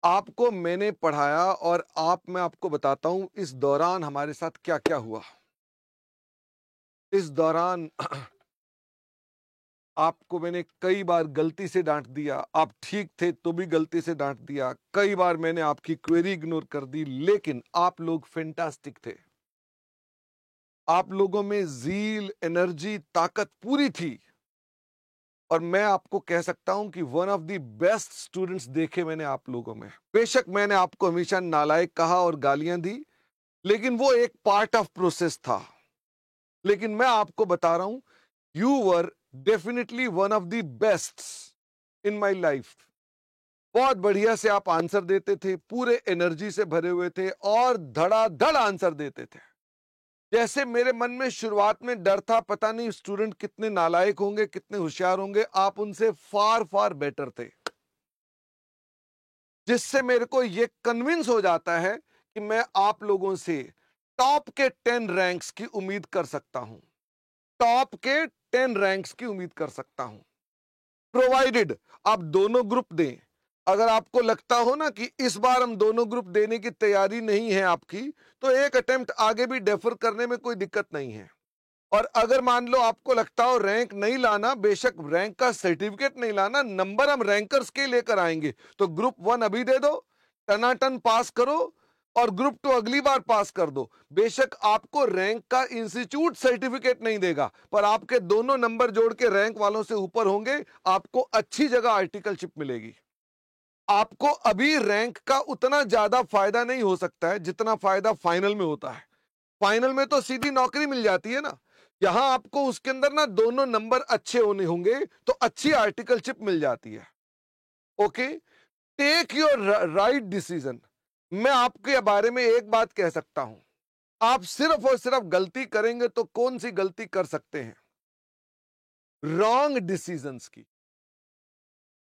आपको मैंने पढ़ाया और मैं आपको बताता हूं इस दौरान हमारे साथ क्या क्या हुआ। इस दौरान आपको मैंने कई बार गलती से डांट दिया, आप ठीक थे तो भी गलती से डांट दिया, कई बार मैंने आपकी क्वेरी इग्नोर कर दी, लेकिन आप लोग फैंटास्टिक थे। आप लोगों में जील, एनर्जी, ताकत पूरी थी और मैं आपको कह सकता हूं कि one of the best students देखे मैंने आप लोगों में। बेशक मैंने आपको हमेशा नालायक कहा और गालियां दी, लेकिन वो एक पार्ट ऑफ प्रोसेस था। लेकिन मैं आपको बता रहा हूं, you were definitely one of the best in my life. बहुत बढ़िया से आप आंसर देते थे, पूरे एनर्जी से भरे हुए थे और धड़ाधड़ आंसर देते थे। जैसे मेरे मन में शुरुआत में डर था, पता नहीं स्टूडेंट कितने नालायक होंगे, कितने होशियार होंगे, आप उनसे फार फार बेटर थे। जिससे मेरे को यह कन्विंस हो जाता है कि मैं आप लोगों से टॉप के 10 रैंक्स की उम्मीद कर सकता हूं। टॉप के 10 रैंक्स की उम्मीद कर सकता हूं, प्रोवाइडेड आप दोनों ग्रुप दें। अगर आपको लगता हो ना कि इस बार हम दोनों ग्रुप देने की तैयारी नहीं है आपकी, तो एक अटेम्प्ट आगे भी डेफर करने में कोई दिक्कत नहीं है। और अगर मान लो आपको लगता हो रैंक नहीं लाना, बेशक रैंक का सर्टिफिकेट नहीं लाना, नंबर हम रैंकर्स के लेकर आएंगे, तो ग्रुप 1 अभी दे दो, टनाटन पास करो और ग्रुप 2 अगली बार पास कर दो। बेशक आपको रैंक का इंस्टीट्यूट सर्टिफिकेट नहीं देगा, पर आपके दोनों नंबर जोड़ के रैंक वालों से ऊपर होंगे, आपको अच्छी जगह आर्टिकलशिप मिलेगी। आपको अभी रैंक का उतना ज्यादा फायदा नहीं हो सकता है जितना फायदा फाइनल में होता है। फाइनल में तो सीधी नौकरी मिल जाती है ना, यहां आपको उसके अंदर ना दोनों नंबर अच्छे होने होंगे तो अच्छी आर्टिकलशिप मिल जाती है। Okay, take your right decision. मैं आपके बारे में एक बात कह सकता हूं, आप सिर्फ और सिर्फ गलती करेंगे तो कौन सी गलती कर सकते हैं? रॉन्ग डिसीजंस की।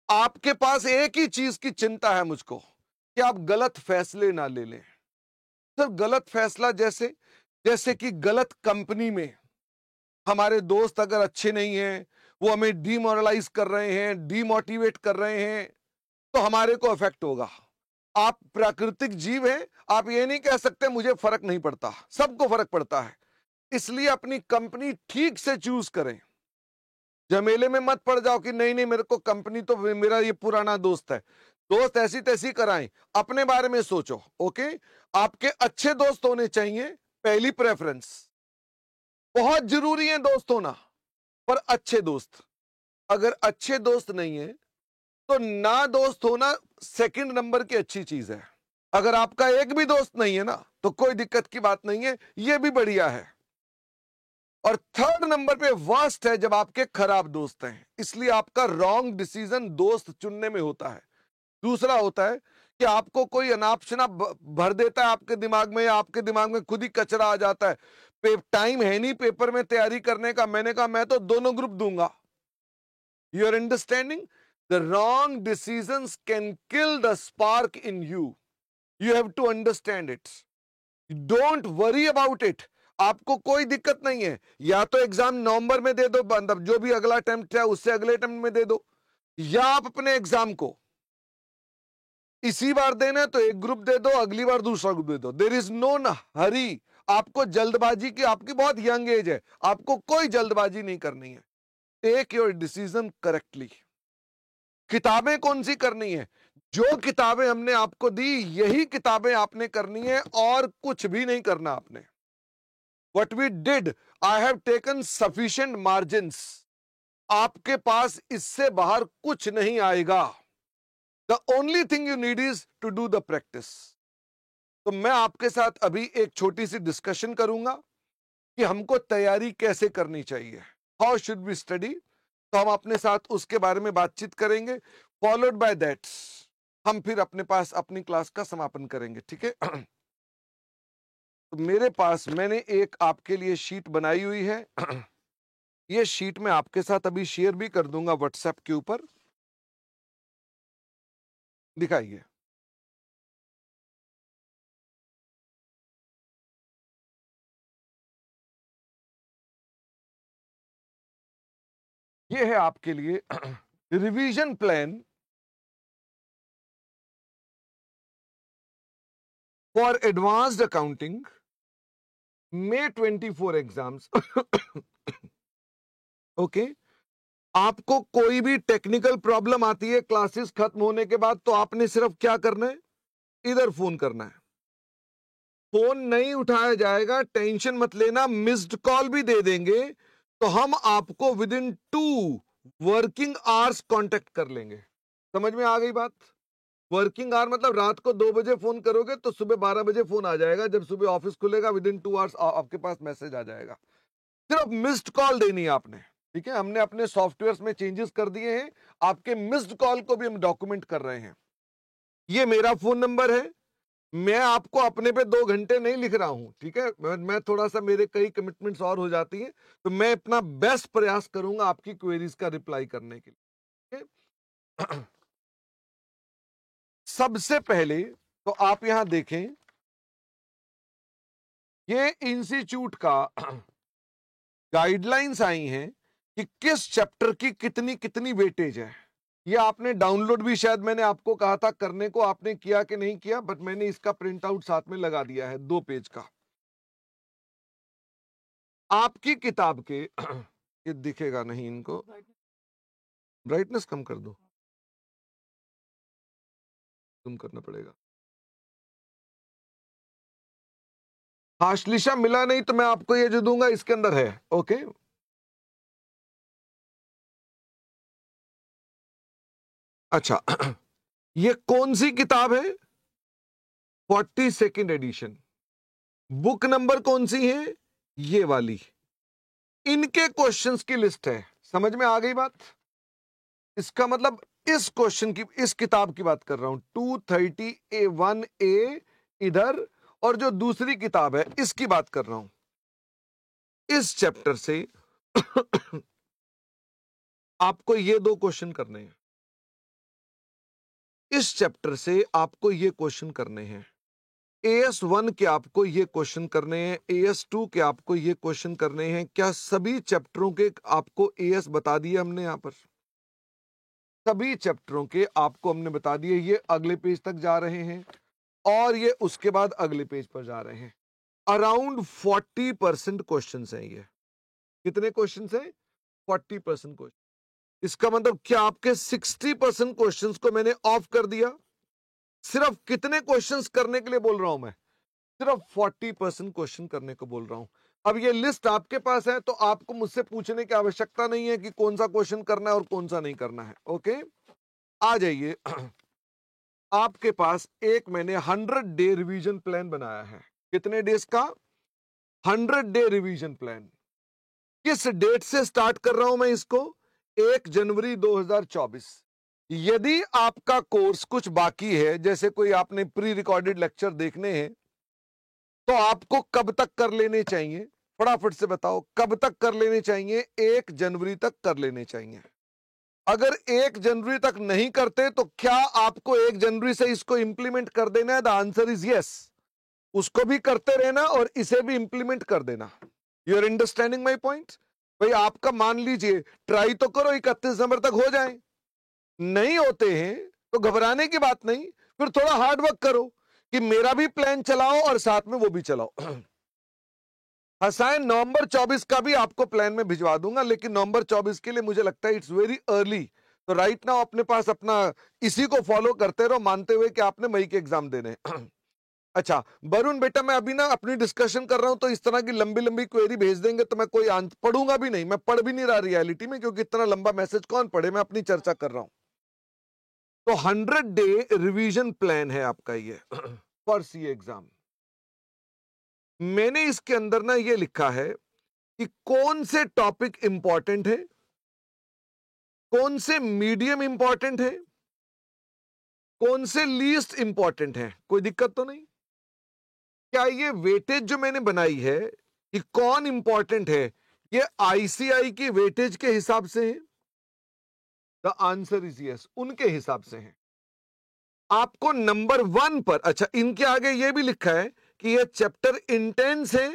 आपके पास एक ही चीज की चिंता है मुझको, कि आप गलत फैसले ना ले लें। सर गलत फैसला जैसे जैसे कि गलत कंपनी में हमारे दोस्त अगर अच्छे नहीं हैं, वो हमें डीमोरलाइज कर रहे हैं, डीमोटिवेट कर रहे हैं, तो हमारे को इफेक्ट होगा। आप प्राकृतिक जीव हैं, आप ये नहीं कह सकते मुझे फर्क नहीं पड़ता, सबको फर्क पड़ता है। इसलिए अपनी कंपनी ठीक से चूज करें। झमेले में मत पड़ जाओ कि नहीं नहीं मेरे को कंपनी तो मेरा ये पुराना दोस्त है। दोस्त ऐसी तैसी कराएं, अपने बारे में सोचो। ओके, आपके अच्छे दोस्त होने चाहिए, पहली प्रेफरेंस। बहुत जरूरी है दोस्त होना, पर अच्छे दोस्त। अगर अच्छे दोस्त नहीं है तो ना दोस्त होना सेकंड नंबर की अच्छी चीज है। अगर आपका एक भी दोस्त नहीं है ना तो कोई दिक्कत की बात नहीं है, यह भी बढ़िया है। और थर्ड नंबर पे वर्स्ट है जब आपके खराब दोस्त हैं, इसलिए आपका रॉन्ग डिसीजन दोस्त चुनने में होता है। दूसरा होता है कि आपको कोई अनाप शनाप भर देता है आपके दिमाग में, या आपके दिमाग में खुद ही कचरा आ जाता है। टाइम है नहीं पेपर में तैयारी करने का, मैंने कहा मैं तो दोनों ग्रुप दूंगा। You are understanding? The wrong decisions can kill the spark in you. You have to understand it. Don't worry about it. आपको कोई दिक्कत नहीं है, या तो एग्जाम नवंबर में दे दो, मतलब जो भी अगला अटेम्प्ट है उससे अगले अटेम्प्ट में दे दो, या आप अपने एग्जाम को इसी बार देना है तो एक ग्रुप दे दो, अगली बार दूसरा ग्रुप दे दो। There is no hurry. आपको जल्दबाजी की, आपकी बहुत यंग एज है, आपको कोई जल्दबाजी नहीं करनी है। Take your decision correctly. किताबें कौन सी करनी है? जो किताबें हमने आपको दी यही किताबें आपने करनी है, और कुछ भी नहीं करना आपने। What we did, I have taken sufficient margins. आपके पास इससे बाहर कुछ नहीं आएगा। The only thing you need is to do the practice. तो मैं आपके साथ अभी एक छोटी सी डिस्कशन करूंगा कि हमको तैयारी कैसे करनी चाहिए, हाउ शुड वी स्टडी। तो हम अपने साथ उसके बारे में बातचीत करेंगे। फॉलोड बाय दैट हम फिर अपने पास अपनी क्लास का समापन करेंगे, ठीक है? तो मेरे पास मैंने एक आपके लिए शीट बनाई हुई है। ये शीट मैं आपके साथ अभी शेयर भी कर दूंगा व्हाट्सएप के ऊपर। दिखाइए। ये है आपके लिए revision plan for advanced accounting May 24 exams. Okay, आपको कोई भी टेक्निकल प्रॉब्लम आती है क्लासेस खत्म होने के बाद, तो आपने सिर्फ क्या करना है, इधर फोन करना है। फोन नहीं उठाया जाएगा, टेंशन मत लेना, मिस्ड कॉल भी दे देंगे तो हम आपको with in 2 working hours contact कर लेंगे। समझ में आ गई बात? वर्किंग आवर मतलब रात को 2 बजे फोन करोगे तो सुबह 12 बजे फोन आ जाएगा, जब सुबह ऑफिस खुलेगा विद इन 2 आवर्स आपके पास मैसेज आ जाएगा। सिर्फ मिस्ड कॉल देनी है आपने, ठीक है? हमने अपने सॉफ्टवेयर में चेंजेस कर दिए हैं, आपके मिस्ड कॉल को भी हम डॉक्यूमेंट कर रहे हैं। ये मेरा फोन नंबर है, मैं आपको अपने पे 2 घंटे नहीं लिख रहा हूं, ठीक है? मैं थोड़ा सा, मेरे कई कमिटमेंट्स और हो जाती हैं, तो मैं अपना बेस्ट प्रयास करूंगा आपकी क्वेरीज का रिप्लाई करने के लिए, ठीक है? सबसे पहले तो आप यहां देखें, ये इंस्टीट्यूट का गाइडलाइंस आई हैं कि किस चैप्टर की कितनी कितनी वेटेज है। ये आपने डाउनलोड भी शायद मैंने आपको कहा था करने को, आपने किया कि नहीं किया, बट मैंने इसका प्रिंट आउट साथ में लगा दिया है 2 पेज का। आपकी किताब के ये दिखेगा नहीं, इनको ब्राइटनेस कम कर दो, कम करना पड़ेगा। हाँ श्लिशा, मिला नहीं तो मैं आपको ये जो दूंगा इसके अंदर है, ओके? अच्छा, ये कौन सी किताब है? 42nd addition. बुक नंबर कौन सी है? ये वाली। इनके क्वेश्चंस की लिस्ट है। समझ में आ गई बात? इसका मतलब इस क्वेश्चन की, इस किताब की बात कर रहा हूं, 230A1A इधर, और जो दूसरी किताब है इसकी बात कर रहा हूं। इस चैप्टर से आपको ये 2 क्वेश्चन करने हैं। इस चैप्टर से आपको ये क्वेश्चन करने हैं। AS1 के आपको ये क्वेश्चन करने हैं, AS2 के आपको ये क्वेश्चन करने हैं। क्या सभी चैप्टरों के आपको AS बता दिए हमने? यहां पर सभी चैप्टरों के आपको हमने बता दिए। ये अगले पेज तक जा रहे हैं और ये उसके बाद अगले पेज पर जा रहे हैं। अराउंड 40% क्वेश्चन हैं ये। कितने क्वेश्चन हैं? 40% क्वेश्चन। इसका मतलब क्या आपके 60% क्वेश्चंस को मैंने ऑफ कर दिया? सिर्फ कितने क्वेश्चंस करने के लिए बोल रहा हूं मैं? सिर्फ 40% क्वेश्चन करने को बोल रहा हूं। अब ये लिस्ट आपके पास है, तो आपको मुझसे पूछने की आवश्यकता नहीं है कि कौन सा क्वेश्चन करना है और कौन सा नहीं करना है, ओके? आ जाइए। आपके पास एक मैंने 100 डे रिवीजन प्लान बनाया है। कितने डेज का? 100 डे रिवीजन प्लान। किस डेट से स्टार्ट कर रहा हूं मैं इसको? 1 जनवरी 2024। यदि आपका कोर्स कुछ बाकी है, जैसे कोई आपने प्री रिकॉर्डेड लेक्चर देखने हैं, तो आपको कब तक कर लेने चाहिए? फटाफट से बताओ, कब तक कर लेने चाहिए? 1 जनवरी तक कर लेने चाहिए। अगर 1 जनवरी तक नहीं करते तो क्या आपको 1 जनवरी से इसको इंप्लीमेंट कर देना है? The answer is yes. उसको भी करते रहना और इसे भी इंप्लीमेंट कर देना। You are understanding my point? भाई आपका मान लीजिए, ट्राई तो करो 31 दिसंबर तक हो जाए। नहीं होते हैं तो घबराने की बात नहीं, फिर थोड़ा हार्ड वर्क करो कि मेरा भी प्लान चलाओ और साथ में वो भी चलाओ। हसाइन नवंबर 24 का भी आपको प्लान में भिजवा दूंगा, लेकिन नवंबर 24 के लिए मुझे लगता है इट्स वेरी अर्ली। तो राइट नाउ अपने पास अपना इसी को फॉलो करते रहो, मानते हुए कि आपने मई के एग्जाम देने। अच्छा वरुण बेटा, मैं अभी ना अपनी डिस्कशन कर रहा हूं, तो इस तरह की लंबी लंबी क्वेरी भेज देंगे तो मैं कोई पढ़ूंगा भी नहीं। मैं पढ़ भी नहीं रहा रियलिटी में, क्योंकि इतना लंबा मैसेज कौन पढ़े। मैं अपनी चर्चा कर रहा हूं। तो 100 डे रिवीजन प्लान है आपका ये फॉर सी एग्जाम। मैंने इसके अंदर ना ये लिखा है कि कौन से टॉपिक इंपॉर्टेंट है, कौन से मीडियम इंपॉर्टेंट है, कौन से लीस्ट इंपॉर्टेंट है। कोई दिक्कत तो नहीं? क्या ये वेटेज जो मैंने बनाई है कि कौन इंपॉर्टेंट है, ये आईसीआई की वेटेज के हिसाब से है? द आंसर इज यस, उनके हिसाब से है। आपको नंबर 1 पर, अच्छा इनके आगे ये भी लिखा है कि ये चैप्टर इंटेंस है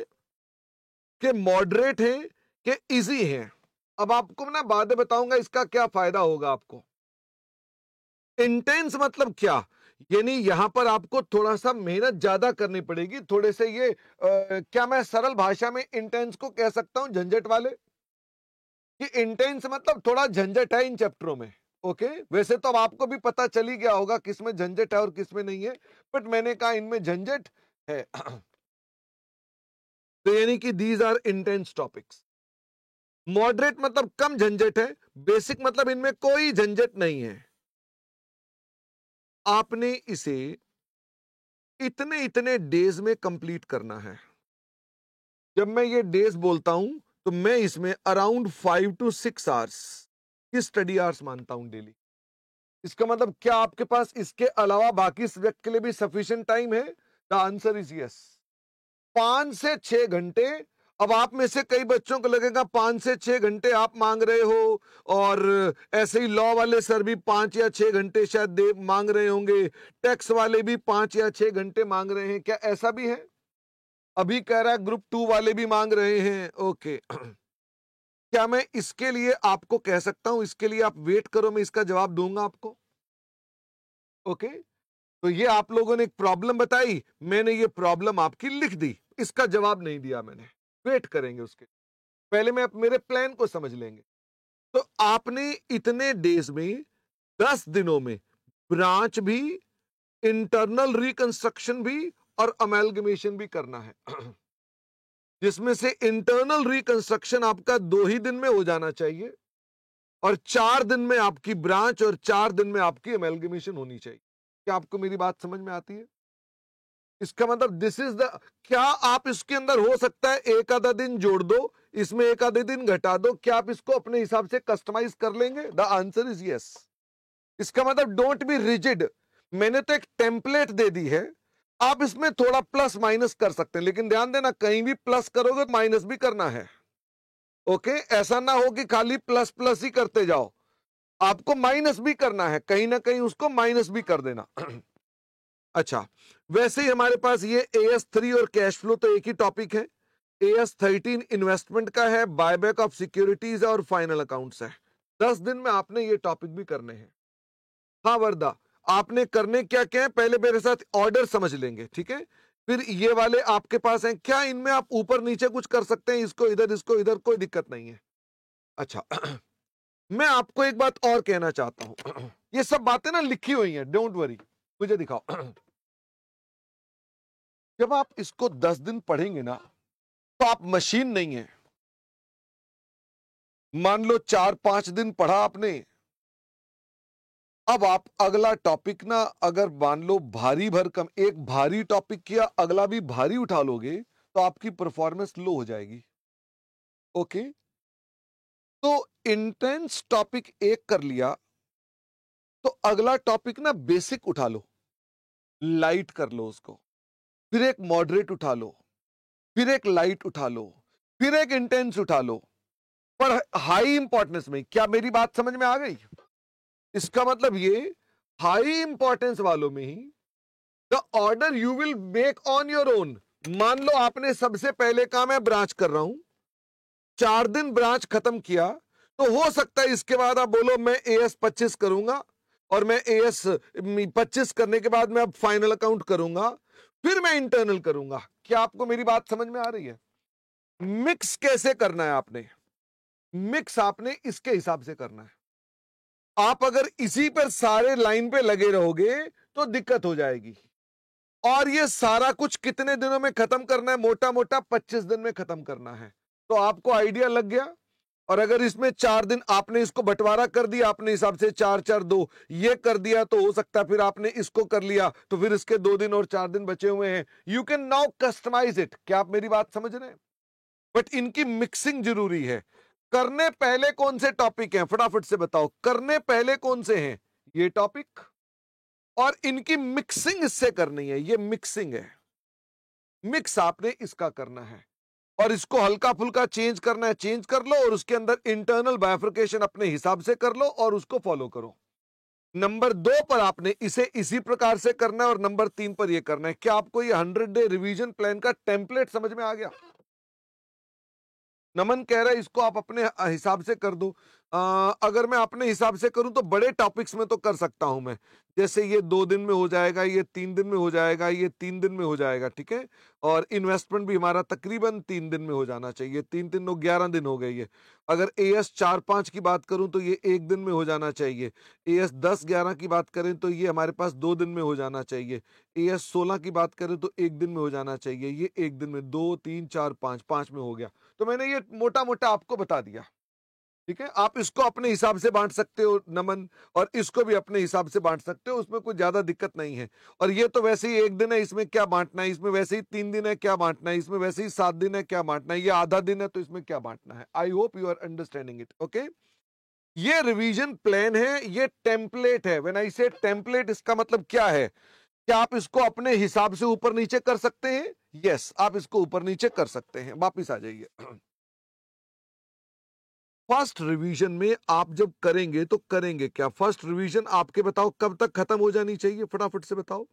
कि मॉडरेट है कि इजी है। अब आपको ना बाद में बताऊंगा इसका क्या फायदा होगा आपको। इंटेंस मतलब क्या? यानी यहां पर आपको थोड़ा सा मेहनत ज्यादा करनी पड़ेगी, थोड़े से ये क्या मैं सरल भाषा में इंटेंस को कह सकता हूं झंझट वाले, कि इंटेंस मतलब थोड़ा झंझट है इन चैप्टरों में। ओके, वैसे तो अब आपको भी पता चल ही गया होगा किसमें झंझट है और किसमें नहीं है, बट मैंने कहा इनमें झंझट है। तो यानी कि these are intense topics. Moderate मतलब कम झंझट है, बेसिक मतलब इनमें कोई झंझट नहीं है। आपने इसे इतने इतने डेज में कंप्लीट करना है। जब मैं ये डेज बोलता हूं तो मैं इसमें अराउंड 5 to 6 आवर्स की स्टडी आवर्स मानता हूं डेली। इसका मतलब क्या आपके पास इसके अलावा बाकी सब्जेक्ट के लिए भी सफिशिएंट टाइम है? The answer is yes. 5 से 6 घंटे। अब आप में से कई बच्चों को लगेगा 5 से 6 घंटे आप मांग रहे हो, और ऐसे ही लॉ वाले सर भी 5 या 6 घंटे शायद दे मांग रहे होंगे, टैक्स वाले भी 5 या 6 घंटे मांग रहे हैं, क्या ऐसा भी है? अभी कह रहा है ग्रुप 2 वाले भी मांग रहे हैं। ओके, क्या मैं इसके लिए आपको कह सकता हूं इसके लिए आप वेट करो, मैं इसका जवाब दूंगा आपको? ओके, तो ये आप लोगों ने एक प्रॉब्लम बताई, मैंने ये प्रॉब्लम आपकी लिख दी, इसका जवाब नहीं दिया मैंने, वेट करेंगे उसके। पहले मैं मेरे प्लान को समझ लेंगे। तो आपने इतने डेज में 10 दिनों में ब्रांच भी, इंटरनल रिकंस्ट्रक्शन भी और अमेलगमेशन भी करना है। जिसमें से इंटरनल रिकंस्ट्रक्शन आपका 2 ही दिन में हो जाना चाहिए, और 4 दिन में आपकी ब्रांच और 4 दिन में आपकी अमेलगमेशन होनी चाहिए। क्या आपको मेरी बात समझ में आती है? इसका मतलब दिस इज द, क्या आप इसके अंदर हो सकता है एक आधा दिन जोड़ दो, इसमें एक आधे दिन घटा दो, क्या आप इसको अपने हिसाब से कस्टमाइज कर लेंगे? The answer is yes. इसका मतलब डोंट बी रिजिड। मैंने तो एक टेम्पलेट दे दी है, आप इसमें थोड़ा प्लस माइनस कर सकते हैं, लेकिन ध्यान देना कहीं भी प्लस करोगे तो माइनस भी करना है। ओके, ऐसा ना हो कि खाली प्लस प्लस ही करते जाओ, आपको माइनस भी करना है, कहीं ना कहीं उसको माइनस भी कर देना। अच्छा, वैसे ही हमारे पास ये AS3 और कैश फ्लो तो एक ही टॉपिक है। AS13 इन्वेस्टमेंट का है, बायबैक ऑफ सिक्योरिटीज है और फाइनल अकाउंट्स है। 10 दिन में आपने ये टॉपिक भी करने हैं। हाँ वर्दा, आपने करने क्या क्या है पहले मेरे साथ ऑर्डर समझ लेंगे, ठीक है? फिर ये वाले आपके पास हैं, क्या इनमें आप ऊपर नीचे कुछ कर सकते हैं, इसको इधर, कोई दिक्कत नहीं है। अच्छा, मैं आपको एक बात और कहना चाहता हूं। ये सब बातें ना लिखी हुई हैं, डोंट वरी, मुझे दिखाओ। जब आप इसको 10 दिन पढ़ेंगे ना, तो आप मशीन नहीं है। मान लो 4-5 दिन पढ़ा आपने, अब आप अगला टॉपिक ना, अगर मान लो भारी भरकम एक भारी टॉपिक किया, अगला भी भारी उठा लोगे, तो आपकी परफॉर्मेंस लो हो जाएगी। ओके, तो इंटेंस टॉपिक एक कर लिया, तो अगला टॉपिक ना बेसिक उठा लो, लाइट कर लो उसको, फिर एक मॉडरेट उठा लो, फिर एक लाइट उठा लो, फिर एक इंटेंस उठा लो, पर हाई इंपॉर्टेंस में। क्या मेरी बात समझ में आ गई? इसका मतलब ये हाई इंपॉर्टेंस वालों में ही the order you will make on your own. मान लो आपने सबसे पहले कहा मैं ब्रांच कर रहा हूं, 4 दिन ब्रांच खत्म किया, तो हो सकता है इसके बाद आप बोलो मैं AS25 करूंगा, और मैं AS25 करने के बाद मैं अब फाइनल अकाउंट करूंगा, फिर मैं इंटरनल करूंगा। क्या आपको मेरी बात समझ में आ रही है? मिक्स कैसे करना है आपने? मिक्स आपने इसके हिसाब से करना है। आप अगर इसी पर सारे लाइन पे लगे रहोगे तो दिक्कत हो जाएगी। और ये सारा कुछ कितने दिनों में खत्म करना है? मोटा मोटा 25 दिन में खत्म करना है। तो आपको आइडिया लग गया। और अगर इसमें 4 दिन आपने इसको बंटवारा कर दिया अपने हिसाब से, 4-4-2 ये कर दिया, तो हो सकता है फिर आपने इसको कर लिया, तो फिर इसके 2 दिन और 4 दिन बचे हुए हैं। You can now customise it. क्या आप मेरी बात समझ रहे हैं? बट इनकी मिक्सिंग जरूरी है। करने पहले कौन से टॉपिक हैं, फटाफट से बताओ, करने पहले कौन से हैं? ये टॉपिक, और इनकी मिक्सिंग इससे करनी है। ये मिक्सिंग है, मिक्स आपने इसका करना है, और इसको हल्का फुल्का चेंज करना है, चेंज कर लो, और उसके अंदर इंटरनल बाइफर्केशन अपने हिसाब से कर लो और उसको फॉलो करो। नंबर 2 पर आपने इसे इसी प्रकार से करना है, और नंबर 3 पर यह करना है। क्या आपको ये 100 डे रिवीजन प्लान का टेम्पलेट समझ में आ गया? नमन कह रहा है इसको आप अपने हिसाब से कर दो। अगर मैं अपने हिसाब से करूं तो बड़े टॉपिक्स में तो कर सकता हूं मैं, जैसे ये 2 दिन में हो जाएगा, ये 3 दिन में हो जाएगा, ये 3 दिन में हो जाएगा, ठीक है। और इन्वेस्टमेंट भी हमारा तकरीबन 3 दिन में हो जाना चाहिए, 3 3 11 दिन हो गए ये। अगर एएस 4 5 की बात करूं तो ये 1 दिन में हो जाना चाहिए। एएस 10 11 की बात करें तो ये हमारे पास 2 दिन में हो जाना चाहिए। एएस 16 की बात करें तो 1 दिन में हो जाना चाहिए। ये 1 दिन में, 2 3 4 5 5 में हो गया। तो मैंने ये मोटा मोटा आपको बता दिया, ठीक है। आप इसको अपने हिसाब से बांट सकते हो नमन, और इसको भी अपने हिसाब से बांट सकते हो, उसमें कोई ज्यादा दिक्कत नहीं है। और ये तो वैसे ही 1 दिन है, इसमें क्या बांटना है, इसमें वैसे ही 3 दिन है, क्या बांटना है, इसमें वैसे ही 7 दिन है, क्या बांटना है, ये आधा दिन है तो इसमें क्या बांटना है। I hope you are understanding it, okay. ये रिवीजन प्लान है, ये टेम्पलेट है। व्हेन आई से टेम्पलेट, इसका मतलब क्या है, क्या आप इसको अपने हिसाब से ऊपर नीचे कर सकते हैं? यस, आप इसको ऊपर नीचे कर सकते हैं। वापिस आ जाइए। फर्स्ट रिवीजन में आप जब करेंगे तो करेंगे क्या? फर्स्ट रिवीजन आपके बताओ कब तक खत्म हो जानी चाहिए, फटाफट से बताओ।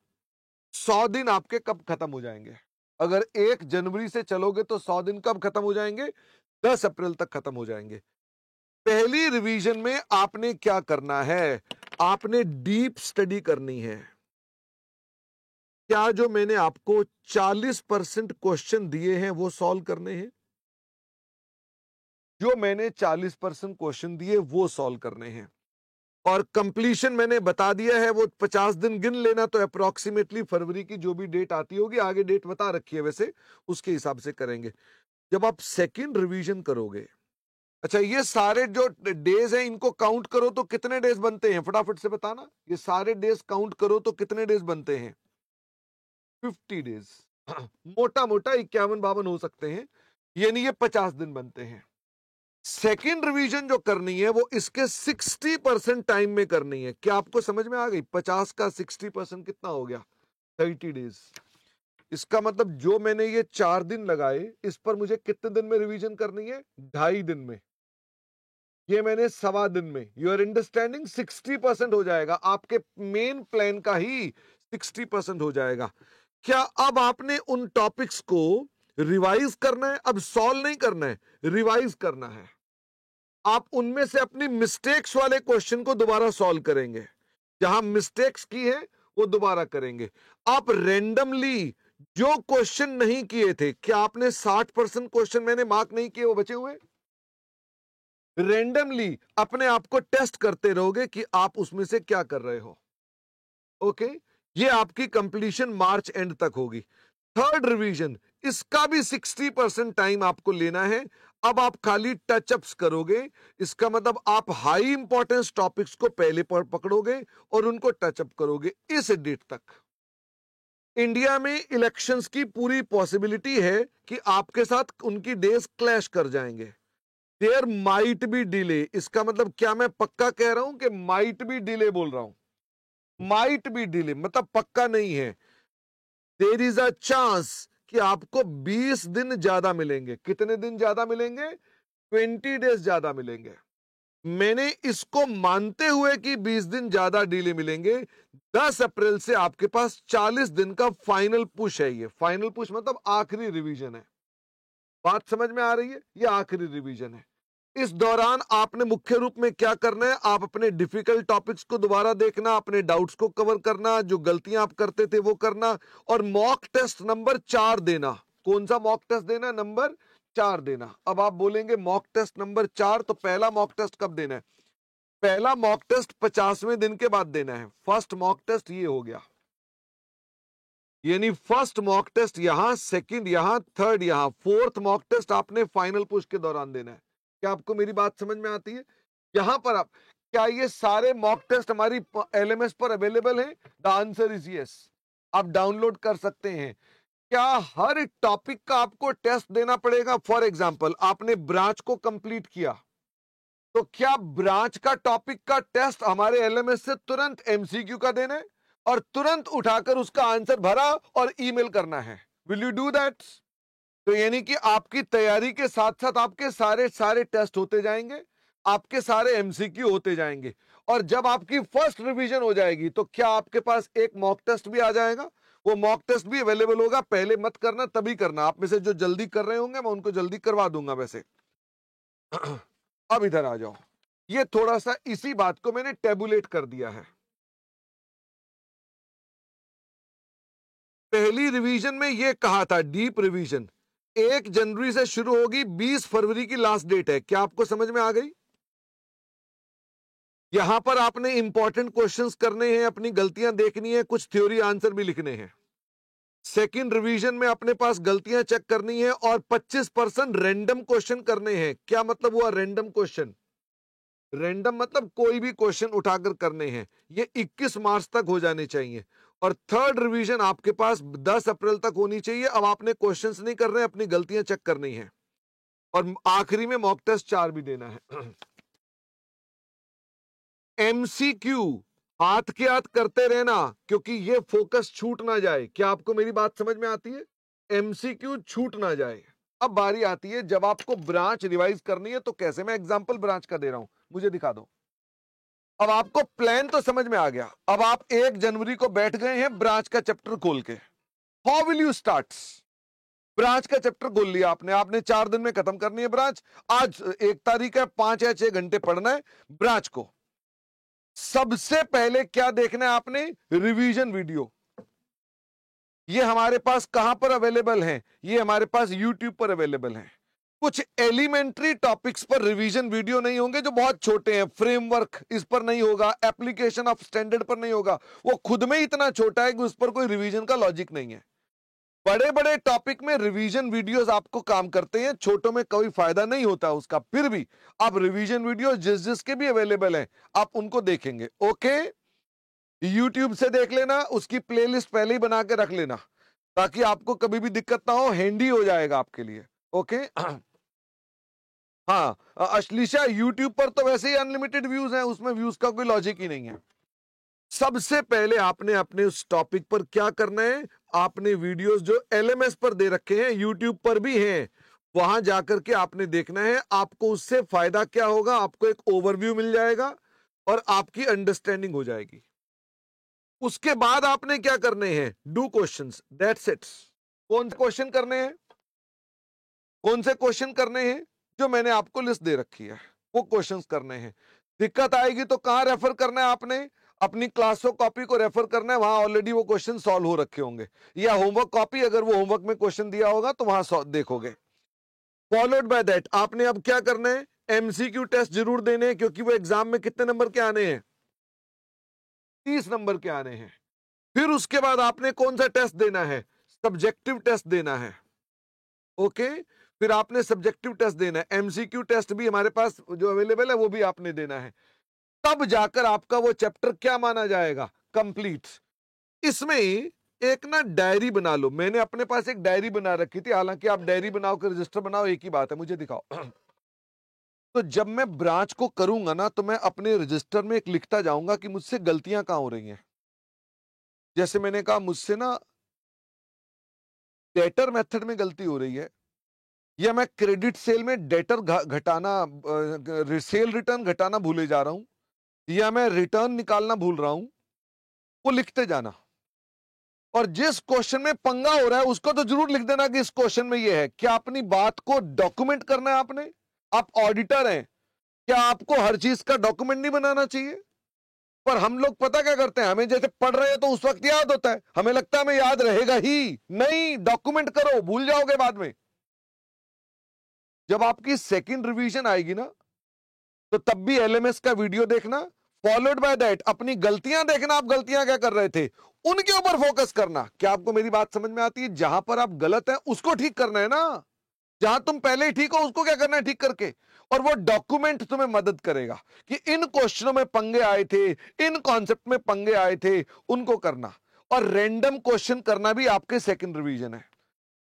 100 दिन आपके कब खत्म हो जाएंगे? अगर 1 जनवरी से चलोगे तो 100 दिन कब खत्म हो जाएंगे? 10 अप्रैल तक खत्म हो जाएंगे। पहली रिवीजन में आपने क्या करना है? आपने डीप स्टडी करनी है। क्या जो मैंने आपको 40% क्वेश्चन दिए हैं वो सॉल्व करने हैं? जो मैंने 40% क्वेश्चन दिए वो सॉल्व करने हैं। और कंप्लीशन मैंने बता दिया है, वो 50 दिन गिन लेना, तो अप्रोक्सीमेटली फरवरी की जो भी डेट आती होगी, आगे डेट बता रखी है वैसे, उसके हिसाब से करेंगे। जब आप सेकंड रिवीजन करोगे, अच्छा ये सारे जो डेज हैं इनको काउंट करो तो कितने डेज बनते हैं, फटाफट से बताना। ये सारे डेज काउंट करो तो कितने डेज बनते हैं? 50 डेज। मोटा मोटा 51 52 हो सकते हैं, यानी ये 50 दिन बनते हैं। सेकेंड रिवीजन जो करनी है वो इसके 60% टाइम में करनी है। क्या आपको समझ में आ गई? 50 का 60% कितना हो गया? 30 डेज। इसका मतलब जो मैंने ये 4 दिन लगाए, इस पर मुझे कितने दिन में रिवीजन करनी है? 2.5 दिन में। ये मैंने 1.25 दिन में। You are understanding? 60% हो जाएगा, आपके मेन प्लान का ही 60% हो जाएगा। क्या अब आपने उन टॉपिक्स को रिवाइज करना है? अब सॉल्व नहीं करना है, रिवाइज करना है। आप उनमें से अपनी मिस्टेक्स वाले क्वेश्चन को दोबारा सॉल्व करेंगे, जहां मिस्टेक्स की है वो दोबारा करेंगे। आप रेंडमली जो क्वेश्चन नहीं किए थे, क्या आपने 60% क्वेश्चन मैंने मार्क नहीं किए वो बचे हुए? रेंडमली अपने आप को टेस्ट करते रहोगे कि आप उसमें से क्या कर रहे हो, ओके। ये आपकी कंप्लीशन मार्च एंड तक होगी। थर्ड रिवीजन, इसका भी 60% टाइम आपको लेना है। अब आप खाली टचअप्स करोगे, इसका मतलब आप हाई इंपॉर्टेंस टॉपिक्स को पहले पर पकड़ोगे और उनको टचअप करोगे इस डेट तक। इंडिया में इलेक्शंस की पूरी पॉसिबिलिटी है कि आपके साथ उनकी डेज क्लैश कर जाएंगे। There might be delay. इसका मतलब क्या मैं पक्का कह रहा हूं कि माइट बी डिले बोल रहा हूं? माइट बी डिले मतलब पक्का नहीं है। देयर इज अ चांस कि आपको 20 दिन ज्यादा मिलेंगे। कितने दिन ज्यादा मिलेंगे? 20 डेज ज्यादा मिलेंगे। मैंने इसको मानते हुए कि 20 दिन ज्यादा डिले मिलेंगे, 10 अप्रैल से आपके पास 40 दिन का फाइनल पुश है। ये फाइनल पुश मतलब आखिरी रिवीजन है। बात समझ में आ रही है? ये आखिरी रिवीजन है। इस दौरान आपने मुख्य रूप में क्या करना है? आप अपने डिफिकल्ट टॉपिक्स को दोबारा देखना, अपने डाउट्स को कवर करना, जो गलतियां आप करते थे वो करना, और मॉक टेस्ट नंबर 4 देना। कौन सा मॉक टेस्ट देना? नंबर 4 देना। अब आप बोलेंगे मॉक टेस्ट नंबर 4, तो पहला मॉक टेस्ट कब देना है? पहला मॉक टेस्ट 50वें दिन के बाद देना है। फर्स्ट मॉक टेस्ट ये हो गया, यानी फर्स्ट मॉक टेस्ट यहां, सेकंड यहां, थर्ड यहां, फोर्थ मॉक टेस्ट आपने फाइनल पुश के दौरान देना है। क्या आपको मेरी बात समझ में आती है? यहां पर आप, क्या ये सारे मॉक टेस्ट हमारी एलएमएस पर अवेलेबल हैं? The answer is yes. आप डाउनलोड कर सकते हैं। क्या हर टॉपिक का आपको टेस्ट देना पड़ेगा? फॉर एग्जाम्पल आपने ब्रांच को कंप्लीट किया, तो क्या ब्रांच का टॉपिक का टेस्ट हमारे एलएमएस से तुरंत एमसीक्यू का देना है और तुरंत उठाकर उसका आंसर भरा और ईमेल करना है? Will you do that? तो यानी कि आपकी तैयारी के साथ साथ आपके सारे सारे टेस्ट होते जाएंगे, आपके सारे एमसीक्यू होते जाएंगे। और जब आपकी फर्स्ट रिवीजन हो जाएगी तो क्या आपके पास एक मॉक टेस्ट भी आ जाएगा? वो मॉक टेस्ट भी अवेलेबल होगा। पहले मत करना, तभी करना। आप में से जो जल्दी कर रहे होंगे मैं उनको जल्दी करवा दूंगा वैसे। अब इधर आ जाओ, ये थोड़ा सा इसी बात को मैंने टेबुलेट कर दिया है। पहली रिवीजन में ये कहा था, डीप रिवीजन 1 जनवरी से शुरू होगी, 20 फरवरी की लास्ट डेट है। क्या आपको समझ में आ गई? यहां पर आपने इंपॉर्टेंट क्वेश्चंस करने हैं, अपनी गलतियां देखनी है, कुछ थ्योरी आंसर भी लिखने हैं। सेकंड रिवीजन में अपने पास गलतियां चेक करनी है और 25% रैंडम क्वेश्चन करने हैं। क्या मतलब हुआ रैंडम क्वेश्चन? रैंडम मतलब कोई भी क्वेश्चन उठाकर करने हैं। ये 21 मार्च तक हो जाने चाहिए। और थर्ड रिवीजन आपके पास 10 अप्रैल तक होनी चाहिए। अब आपने क्वेश्चंस नहीं कर रहे, अपनी गलतियां चेक करनी है। और आखिरी में मॉक टेस्ट 4 भी देना है। एमसीक्यू हाथ के हाथ करते रहना, क्योंकि ये फोकस छूट ना जाए। क्या आपको मेरी बात समझ में आती है? एमसीक्यू छूट ना जाए। अब बारी आती है जब आपको ब्रांच रिवाइज करनी है, तो कैसे? मैं एग्जांपल ब्रांच का दे रहा हूं, मुझे दिखा दो। अब आपको प्लान तो समझ में आ गया। अब आप 1 जनवरी को बैठ गए हैं ब्रांच का चैप्टर खोल के। How will you start? Branch का चैप्टर खोल लिया आपने, आपने 4 दिन में खत्म करनी है ब्रांच। आज 1 तारीख है, 5 या 6 घंटे पढ़ना है ब्रांच को। सबसे पहले क्या देखना है आपने? Revision video. ये हमारे पास कहां पर अवेलेबल है? ये हमारे पास यूट्यूब पर अवेलेबल है। कुछ एलिमेंट्री टॉपिक्स पर रिवीजन वीडियो नहीं होंगे जो बहुत छोटे हैं। फ्रेमवर्क इस पर नहीं होगा, एप्लीकेशन ऑफ स्टैंडर्ड पर नहीं होगा। वो खुद में इतना छोटा है कि उस पर कोई रिवीजन का लॉजिक नहीं है। बड़े बड़े टॉपिक में रिवीजन वीडियोस आपको काम करते हैं, छोटों में कोई फायदा नहीं होता उसका। फिर भी आप रिवीजन वीडियो जिस जिसके भी अवेलेबल हैं, आप उनको देखेंगे। ओके, यूट्यूब से देख लेना, उसकी प्लेलिस्ट पहले ही बना के रख लेना, ताकि आपको कभी भी दिक्कत ना हो, हैंडी हो जाएगा आपके लिए। ओके। हाँ, अश्लीषा यूट्यूब पर तो वैसे ही अनलिमिटेड व्यूज हैं, उसमें व्यूज का कोई लॉजिक ही नहीं है। सबसे पहले आपने अपने उस टॉपिक पर क्या करना है? आपने वीडियोस जो एलएमएस पर दे रखे हैं, यूट्यूब पर भी हैं, वहां जाकर के आपने देखना है। आपको उससे फायदा क्या होगा? आपको एक ओवरव्यू मिल जाएगा और आपकी अंडरस्टैंडिंग हो जाएगी। उसके बाद आपने क्या करने हैं? Do questions, that's it. कौन से क्वेश्चन करने हैं? कौन से क्वेश्चन करने हैं? जो मैंने आपको लिस्ट दे रखी है वो क्वेश्चंस करने हैं। दिक्कत आएगी तो कहां रेफर करना है आपने? अपनी क्लासो कॉपी को रेफर करना है, वहां ऑलरेडी वो क्वेश्चन सॉल्व हो रखे होंगे। या होमवर्क कॉपी, अगर वो होमवर्क में क्वेश्चन दिया होगा तो वहां देखोगे। फॉलोड बाय दैट आपने अब क्या करना है? एमसीक्यू टेस्ट जरूर देने हैं, क्योंकि वो एग्जाम में कितने नंबर के आने हैं? 30 नंबर के आने हैं। फिर उसके बाद आपने कौन सा टेस्ट देना है? सब्जेक्टिव टेस्ट देना है। ओके, फिर आपने सब्जेक्टिव टेस्ट देना है। एमसीक्यू टेस्ट भी हमारे पास जो अवेलेबल है वो भी आपने देना है। तब जाकर आपका वो चैप्टर क्या माना जाएगा? कंप्लीट। इसमें एक ना डायरी बना लो। मैंने अपने पास एक डायरी बना रखी थी, हालांकि आप डायरी बनाओ कि रजिस्टर बनाओ एक ही बात है, मुझे दिखाओ। तो जब मैं ब्रांच को करूंगा ना, तो मैं अपने रजिस्टर में एक लिखता जाऊंगा कि मुझसे गलतियां कहां हो रही हैं। जैसे मैंने कहा, मुझसे ना डेटर मेथड में गलती हो रही है, या मैं क्रेडिट सेल में डेटर घटाना, सेल रिटर्न घटाना भूले जा रहा हूं, या मैं रिटर्न निकालना भूल रहा हूं। वो लिखते जाना। और जिस क्वेश्चन में पंगा हो रहा है उसको तो जरूर लिख देना कि इस क्वेश्चन में ये है। क्या अपनी बात को डॉक्यूमेंट करना है आपने? आप ऑडिटर हैं, क्या आपको हर चीज का डॉक्यूमेंट नहीं बनाना चाहिए? पर हम लोग पता क्या करते हैं, हमें जैसे पढ़ रहे हैं तो उस वक्त याद होता है, हमें लगता है हमें याद रहेगा ही नहीं। डॉक्यूमेंट करो, भूल जाओगे बाद में। जब आपकी सेकंड रिवीजन आएगी ना, तो तब भी एलएमएस का वीडियो देखना, फॉलोड बाय दैट अपनी गलतियां देखना। आप गलतियां क्या कर रहे थे, उनके ऊपर फोकस करना। क्या आपको मेरी बात समझ में आती है? जहां पर आप गलत हैं उसको ठीक करना है ना। जहां तुम पहले ही ठीक हो उसको क्या करना है? ठीक करके। और वो डॉक्यूमेंट तुम्हें मदद करेगा कि इन क्वेश्चनों में पंगे आए थे, इन कॉन्सेप्ट में पंगे आए थे, उनको करना। और रैंडम क्वेश्चन करना भी आपके सेकंड रिवीजन है।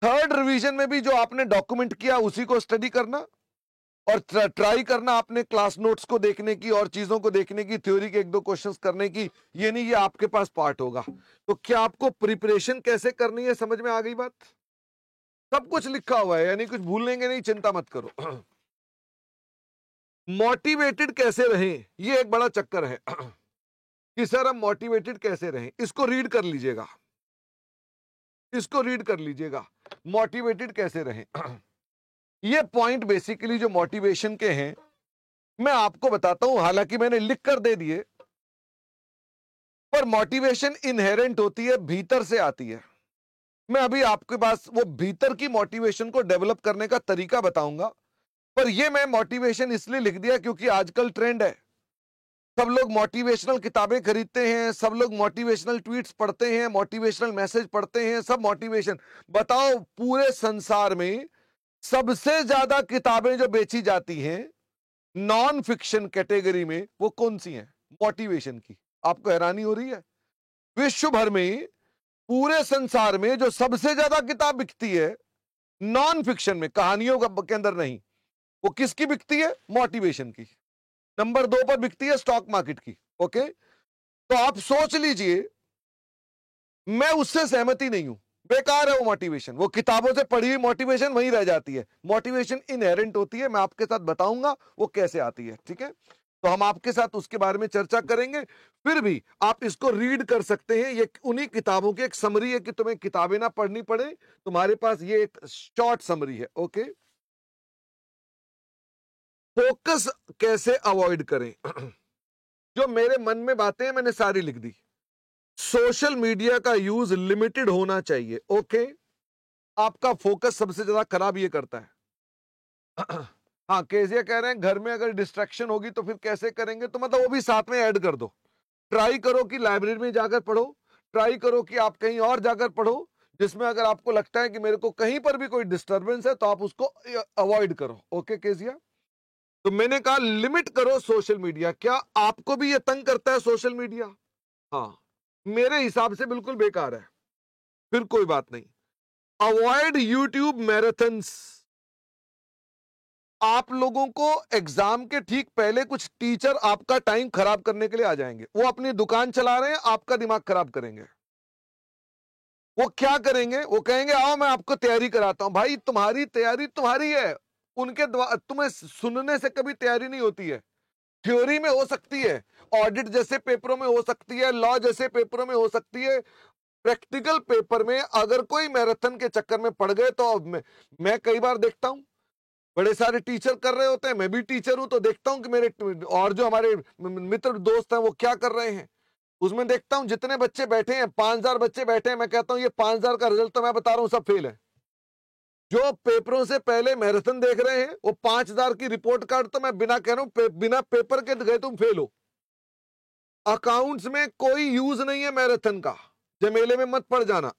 थर्ड रिवीजन में भी जो आपने डॉक्यूमेंट किया उसी को स्टडी करना, और ट्राई करना अपने क्लास नोट्स को देखने की और चीजों को देखने की, थ्योरी के 1-2 क्वेश्चंस करने की। ये नहीं, ये आपके पास पार्ट होगा। तो क्या आपको प्रिपरेशन कैसे करनी है समझ में आ गई बात? सब कुछ लिखा हुआ है, यानी कुछ भूलेंगे नहीं, चिंता मत करो। मोटिवेटेड कैसे रहें, ये एक बड़ा चक्कर है। कि सर हम मोटिवेटेड कैसे रहें? इसको रीड कर लीजिएगा, इसको रीड कर लीजिएगा। मोटिवेटेड कैसे रहें? ये पॉइंट बेसिकली जो मोटिवेशन के हैं मैं आपको बताता हूं, हालांकि मैंने लिख कर दे दिए, पर मोटिवेशन इनहेरेंट होती है, भीतर से आती है। मैं अभी आपके पास वो भीतर की मोटिवेशन को डेवलप करने का तरीका बताऊंगा, पर ये मैं मोटिवेशन इसलिए लिख दिया क्योंकि आजकल ट्रेंड है, सब लोग मोटिवेशनल किताबें खरीदते हैं, सब लोग मोटिवेशनल ट्वीट्स पढ़ते हैं, मोटिवेशनल मैसेज पढ़ते हैं, सब मोटिवेशन। बताओ पूरे संसार में सबसे ज्यादा किताबें जो बेची जाती हैं नॉन फिक्शन कैटेगरी में, वो कौन सी हैं? मोटिवेशन की। आपको हैरानी हो रही है? विश्व भर में, पूरे संसार में जो सबसे ज्यादा किताब बिकती है नॉन फिक्शन में, कहानियों के अंदर नहीं, वो किसकी बिकती है? मोटिवेशन की। नंबर 2 पर बिकती है स्टॉक मार्केट की। ओके, तो आप सोच लीजिए, मैं उससे सहमति नहीं हूं, बेकार है वो मोटिवेशन, वो किताबों से पढ़ी हुई मोटिवेशन वहीं रह जाती है। मोटिवेशन इनहेरेंट होती है, मैं आपके साथ बताऊंगा वो कैसे आती है, ठीक है? तो हम आपके साथ उसके बारे में चर्चा करेंगे। फिर भी आप इसको रीड कर सकते हैं, ये उन्हीं किताबों की एक समरी है कि तुम्हें किताबें ना पढ़नी पड़े, तुम्हारे पास ये एक शॉर्ट समरी है। ओके, फोकस कैसे अवॉइड करें? जो मेरे मन में बातें हैं मैंने सारी लिख दी। सोशल मीडिया का यूज लिमिटेड होना चाहिए। ओके, आपका फोकस सबसे ज्यादा खराब ये करता है। हाँ, केजिया कह रहे हैं घर में अगर डिस्ट्रैक्शन होगी तो फिर कैसे करेंगे, तो मतलब वो भी साथ में ऐड कर दो। ट्राई करो कि लाइब्रेरी में जाकर पढ़ो, ट्राई करो कि आप कहीं और जाकर पढ़ो, जिसमें अगर आपको लगता है कि मेरे को कहीं पर भी कोई डिस्टरबेंस है तो आप उसको अवॉइड करो। ओके केजिया, तो मैंने कहा लिमिट करो सोशल मीडिया। क्या आपको भी ये तंग करता है सोशल मीडिया? हाँ, मेरे हिसाब से बिल्कुल बेकार है, फिर कोई बात नहीं। Avoid YouTube marathons. आप लोगों को एग्जाम के ठीक पहले कुछ टीचर आपका टाइम खराब करने के लिए आ जाएंगे, वो अपनी दुकान चला रहे हैं, आपका दिमाग खराब करेंगे। वो क्या करेंगे? वो कहेंगे आओ मैं आपको तैयारी कराता हूं। भाई तुम्हारी तैयारी तुम्हारी है, उनके तुम्हें सुनने से कभी तैयारी नहीं होती है। थ्योरी में हो सकती है, ऑडिट जैसे पेपरों में हो सकती है, लॉ जैसे पेपरों में हो सकती है, प्रैक्टिकल पेपर में अगर कोई मैराथन के चक्कर में पड़ गए तो मैं कई बार देखता हूं बड़े सारे टीचर कर रहे होते हैं, मैं भी टीचर हूं तो देखता हूं कि मेरे और जो हमारे मित्र दोस्त हैं वो क्या कर रहे हैं। उसमें देखता हूं जितने बच्चे बैठे हैं, 5000 बच्चे बैठे हैं, मैं कहता हूं ये 5000 का रिजल्ट तो मैं बता रहा हूं सब फेल है। जो पेपरों से पहले मैराथन देख रहे हैं वो 5000 की रिपोर्ट कार्ड तो मैं बिना कह रहा हूं बिना पेपर के गए तुम फेल हो। अकाउंट्स में कोई यूज नहीं है मैराथन का, जमेले में मत पड़ जाना।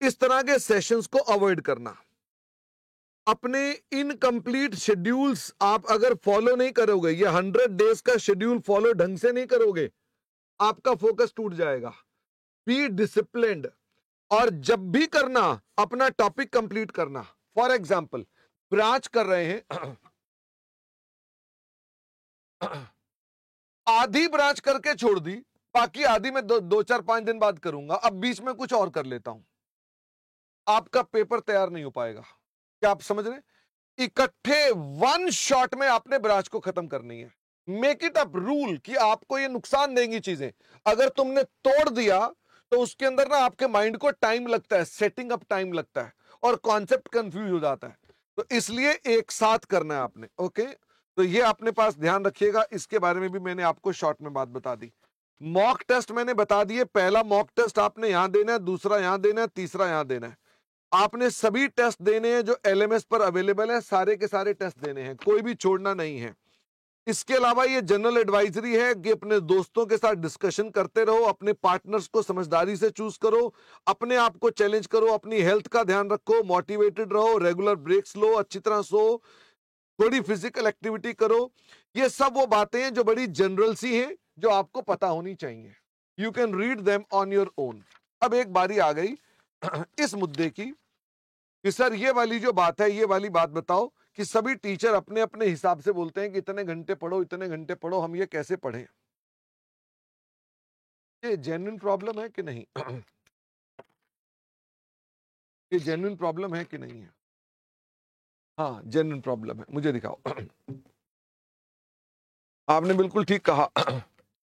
इस तरह के सेशंस को अवॉइड करना। अपने इनकम्प्लीट शेड्यूल्स आप अगर फॉलो नहीं करोगे, ये 100 डेज का शेड्यूल फॉलो ढंग से नहीं करोगे, आपका फोकस टूट जाएगा। बी डिसिप्लिन्ड, और जब भी करना अपना टॉपिक कंप्लीट करना। फॉर एग्जाम्पल ब्रांच कर रहे हैं, आधी ब्रांच करके छोड़ दी, बाकी आधी मैं 2 4 5 दिन बाद करूंगा, अब बीच में कुछ और कर लेता हूं, आपका पेपर तैयार नहीं हो पाएगा। क्या आप समझ रहे? इकट्ठे वन शॉट में आपने ब्रांच को खत्म करनी है। मेक इट अप रूल कि आपको ये नुकसान देंगी चीजें, अगर तुमने तोड़ दिया तो उसके अंदर ना आपके माइंड को टाइम लगता है, सेटिंग अप टाइम लगता है और कॉन्सेप्ट कंफ्यूज हो जाता है, तो इसलिए एक साथ करना है आपने। ओके, तो ये अपने पास ध्यान रखिएगा। इसके बारे में भी मैंने आपको शॉर्ट में बात बता दी। मॉक टेस्ट मैंने बता दिए, पहला मॉक टेस्ट आपने यहां देना है, दूसरा यहां देना है, तीसरा यहां देना है। आपने सभी टेस्ट देने हैं जो एलएमएस पर अवेलेबल है, सारे के सारे टेस्ट देने हैं, कोई भी छोड़ना नहीं है। इसके अलावा ये जनरल एडवाइजरी है कि अपने दोस्तों के साथ डिस्कशन करते रहो, अपने पार्टनर्स को समझदारी से चूज करो, अपने आप को चैलेंज करो, अपनी हेल्थ का ध्यान रखो, मोटिवेटेड रहो, रेगुलर ब्रेक्स लो, अच्छी तरह सो, थोड़ी फिजिकल एक्टिविटी करो। ये सब वो बातें हैं जो बड़ी जनरल सी हैं, जो आपको पता होनी चाहिए। You can read them on your own. अब एक बारी आ गई इस मुद्दे की कि सर ये वाली जो बात है, ये वाली बात बताओ कि सभी टीचर अपने अपने हिसाब से बोलते हैं कि इतने घंटे पढ़ो, इतने घंटे पढ़ो, हम ये कैसे पढ़ें? ये जेन्युइन प्रॉब्लम है कि नहीं? ये जेन्युइन प्रॉब्लम है कि नहीं है? हाँ, जेन्युइन प्रॉब्लम है, मुझे दिखाओ। आपने बिल्कुल ठीक कहा,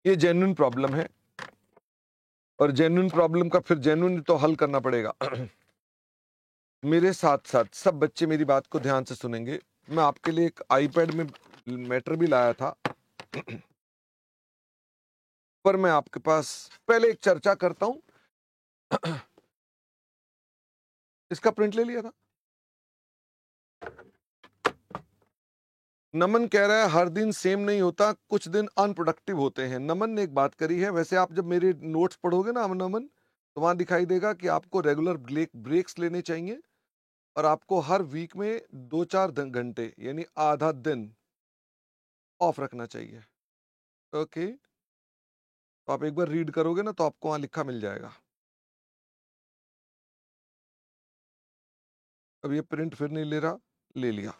ये जेन्युइन प्रॉब्लम है, और जेन्युइन प्रॉब्लम का फिर जेन्युइन तो हल करना पड़ेगा। मेरे साथ साथ सब बच्चे मेरी बात को ध्यान से सुनेंगे। मैं आपके लिए एक आईपैड में मैटर भी लाया था पर मैं आपके पास पहले एक चर्चा करता हूं। इसका प्रिंट ले लिया था। नमन कह रहा है हर दिन सेम नहीं होता, कुछ दिन अनप्रोडक्टिव होते हैं। नमन ने एक बात करी है। वैसे आप जब मेरे नोट्स पढ़ोगे ना नमन, तो वहां दिखाई देगा कि आपको रेगुलर ब्रेक्स लेने चाहिए और आपको हर वीक में 2-4 घंटे यानी आधा दिन ऑफ रखना चाहिए। ओके, तो आप एक बार रीड करोगे ना तो आपको वहां लिखा मिल जाएगा। अब ये प्रिंट फिर नहीं ले रहा, ले लिया।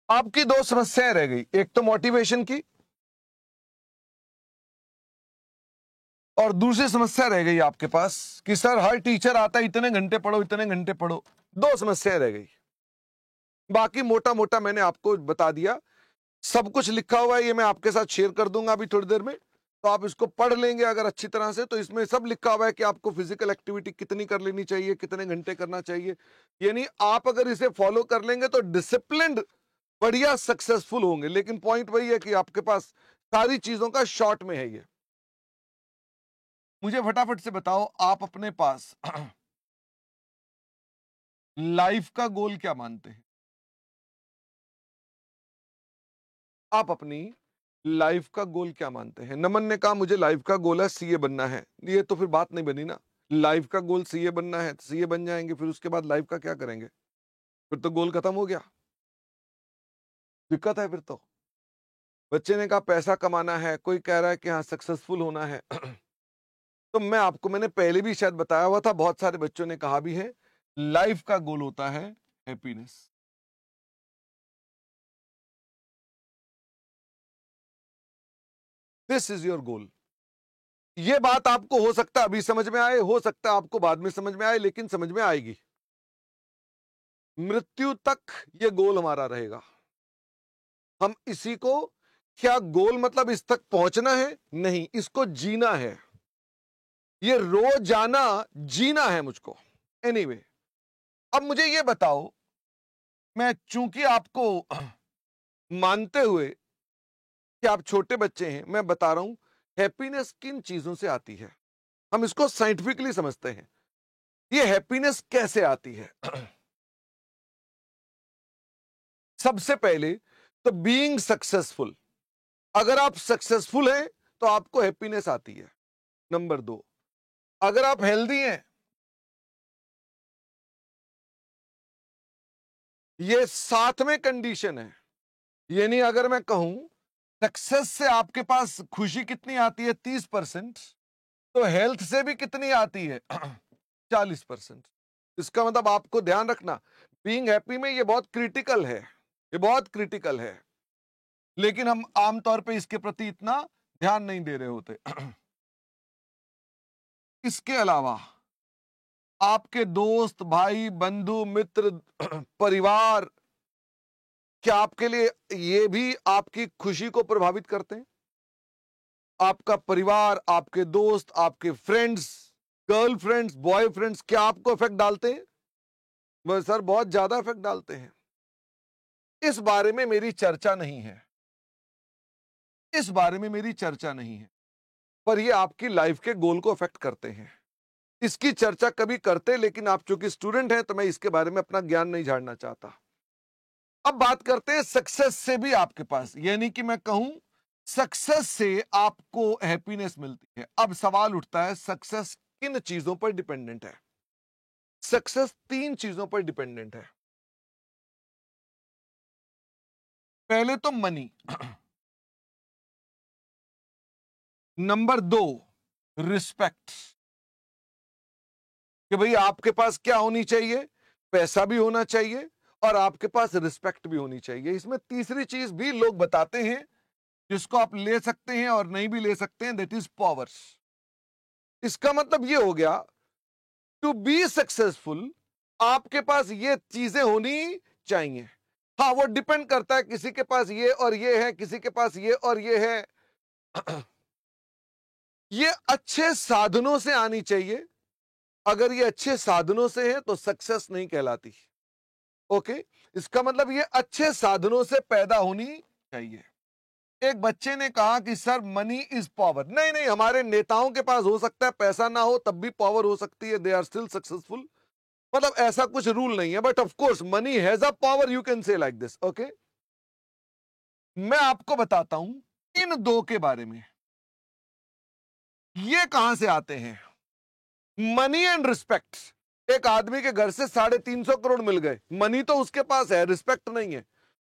आपकी दो समस्याएं रह गई, एक तो मोटिवेशन की और दूसरी समस्या रह गई आपके पास कि सर हर टीचर आता है इतने घंटे पढ़ो इतने घंटे पढ़ो। दो समस्याएं रह गई, बाकी मोटा मोटा मैंने आपको बता दिया। सब कुछ लिखा हुआ है, ये मैं आपके साथ शेयर कर दूंगा अभी थोड़ी देर में, तो आप इसको पढ़ लेंगे अगर अच्छी तरह से। तो इसमें सब लिखा हुआ है कि आपको फिजिकल एक्टिविटी कितनी कर लेनी चाहिए, कितने घंटे करना चाहिए। यानी आप अगर इसे फॉलो कर लेंगे तो डिसिप्लिन्ड बढ़िया सक्सेसफुल होंगे। लेकिन पॉइंट वही है कि आपके पास सारी चीजों का शॉर्ट में है ये। मुझे फटाफट से बताओ, आप अपने पास लाइफ का गोल क्या मानते हैं? आप अपनी लाइफ का गोल क्या मानते हैं? नमन ने कहा मुझे लाइफ का गोल है सीए बनना है। ये तो फिर बात नहीं बनी ना। लाइफ का गोल सीए बनना है, सीए बन जाएंगे, फिर उसके बाद लाइफ का क्या करेंगे? फिर तो गोल खत्म हो गया। दिक्कत है फिर तो। बच्चे ने कहा पैसा कमाना है, कोई कह रहा है कि हाँ सक्सेसफुल होना है। तो मैंने पहले भी शायद बताया हुआ था, बहुत सारे बच्चों ने कहा भी है, लाइफ का गोल होता है happiness. This is your goal. ये बात आपको हो सकता है अभी समझ में आए, हो सकता है आपको बाद में समझ में आए, लेकिन समझ में आएगी। मृत्यु तक ये गोल हमारा रहेगा। हम इसी को, क्या गोल मतलब इस तक पहुंचना है? नहीं, इसको जीना है। ये रोजाना जीना है मुझको। एनीवे, अब मुझे ये बताओ, मैं चूंकि आपको मानते हुए कि आप छोटे बच्चे हैं, मैं बता रहा हूं हैप्पीनेस किन चीजों से आती है। हम इसको साइंटिफिकली समझते हैं, ये हैप्पीनेस कैसे आती है। सबसे पहले तो बीइंग सक्सेसफुल। अगर आप सक्सेसफुल हैं तो आपको हैप्पीनेस आती है। नंबर 2, अगर आप हेल्दी हैं, ये साथ में कंडीशन है। यानी अगर मैं कहूं सक्सेस से आपके पास खुशी कितनी आती है 30%, तो हेल्थ से भी कितनी आती है 40%। इसका मतलब आपको ध्यान रखना, बीइंग हैप्पी में ये बहुत क्रिटिकल है, ये बहुत क्रिटिकल है। लेकिन हम आमतौर पे इसके प्रति इतना ध्यान नहीं दे रहे होते। इसके अलावा आपके दोस्त, भाई, बंधु, मित्र, परिवार, क्या आपके लिए ये भी आपकी खुशी को प्रभावित करते हैं? आपका परिवार, आपके दोस्त, आपके फ्रेंड्स, गर्लफ्रेंड्स, बॉयफ्रेंड्स, क्या आपको इफेक्ट डालते हैं? सर बहुत ज्यादा इफेक्ट डालते हैं। इस बारे में मेरी चर्चा नहीं है, इस बारे में मेरी चर्चा नहीं है, पर ये आपकी लाइफ के गोल को इफेक्ट करते हैं। इसकी चर्चा कभी करते, लेकिन आप चूंकि स्टूडेंट हैं तो मैं इसके बारे में अपना ज्ञान नहीं झाड़ना चाहता। अब बात करते हैं सक्सेस से भी आपके पास, यानी कि मैं कहूं सक्सेस से आपको हैप्पीनेस मिलती है। अब सवाल उठता है सक्सेस किन चीजों पर डिपेंडेंट है? सक्सेस 3 चीजों पर डिपेंडेंट है। पहले तो मनी। नंबर 2, रिस्पेक्ट, कि भाई आपके पास क्या होनी चाहिए? पैसा भी होना चाहिए और आपके पास रिस्पेक्ट भी होनी चाहिए। इसमें तीसरी चीज भी लोग बताते हैं, जिसको आप ले सकते हैं और नहीं भी ले सकते हैं, दैट इज पावर। इसका मतलब ये हो गया, टू बी सक्सेसफुल आपके पास ये चीजें होनी चाहिए। हाँ, वो डिपेंड करता है, किसी के पास ये और ये है, किसी के पास ये और ये है। ये अच्छे साधनों से आनी चाहिए। अगर ये अच्छे साधनों से है तो सक्सेस नहीं कहलाती। ओके, इसका मतलब ये अच्छे साधनों से पैदा होनी चाहिए। एक बच्चे ने कहा कि सर मनी इज पावर। नहीं नहीं, हमारे नेताओं के पास हो सकता है पैसा ना हो तब भी पावर हो सकती है, दे आर स्टिल सक्सेसफुल। मतलब ऐसा कुछ रूल नहीं है, but of course money has a power, you can say like this. Okay, मैं आपको बताता हूं इन दो के बारे में। ये कहां से आते हैं? Money and respect. एक आदमी के घर से 350 करोड़ मिल गए, मनी तो उसके पास है, रिस्पेक्ट नहीं है।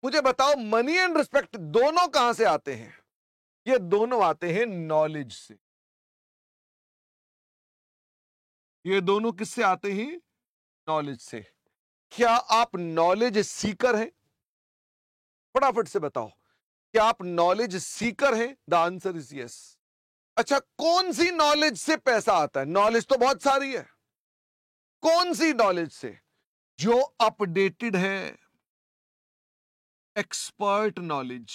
मुझे बताओ मनी एंड रिस्पेक्ट दोनों कहां से आते हैं? ये दोनों आते हैं नॉलेज से। ये दोनों किससे आते हैं? नॉलेज से। क्या आप नॉलेज सीकर हैं? फटाफट से बताओ, क्या आप नॉलेज सीकर हैं? The answer is yes. अच्छा, कौन सी नॉलेज से पैसा आता है? नॉलेज तो बहुत सारी है, कौन सी नॉलेज से? जो अपडेटेड है, एक्सपर्ट नॉलेज।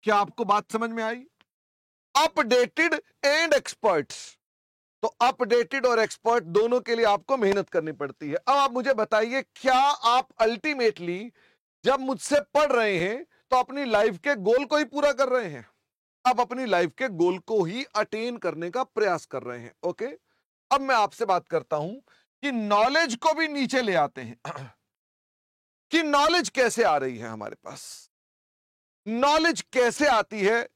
क्या आपको बात समझ में आई? Updated and experts. तो अपडेटेड और एक्सपर्ट दोनों के लिए आपको मेहनत करनी पड़ती है। अब आप मुझे बताइए, क्या आप अल्टीमेटली जब मुझसे पढ़ रहे हैं तो अपनी लाइफ के गोल को ही पूरा कर रहे हैं? आप अपनी लाइफ के गोल को ही अटेन करने का प्रयास कर रहे हैं। ओके, अब मैं आपसे बात करता हूं कि नॉलेज को भी नीचे ले आते हैं। कि नॉलेज कैसे आ रही है हमारे पास? नॉलेज कैसे आती है?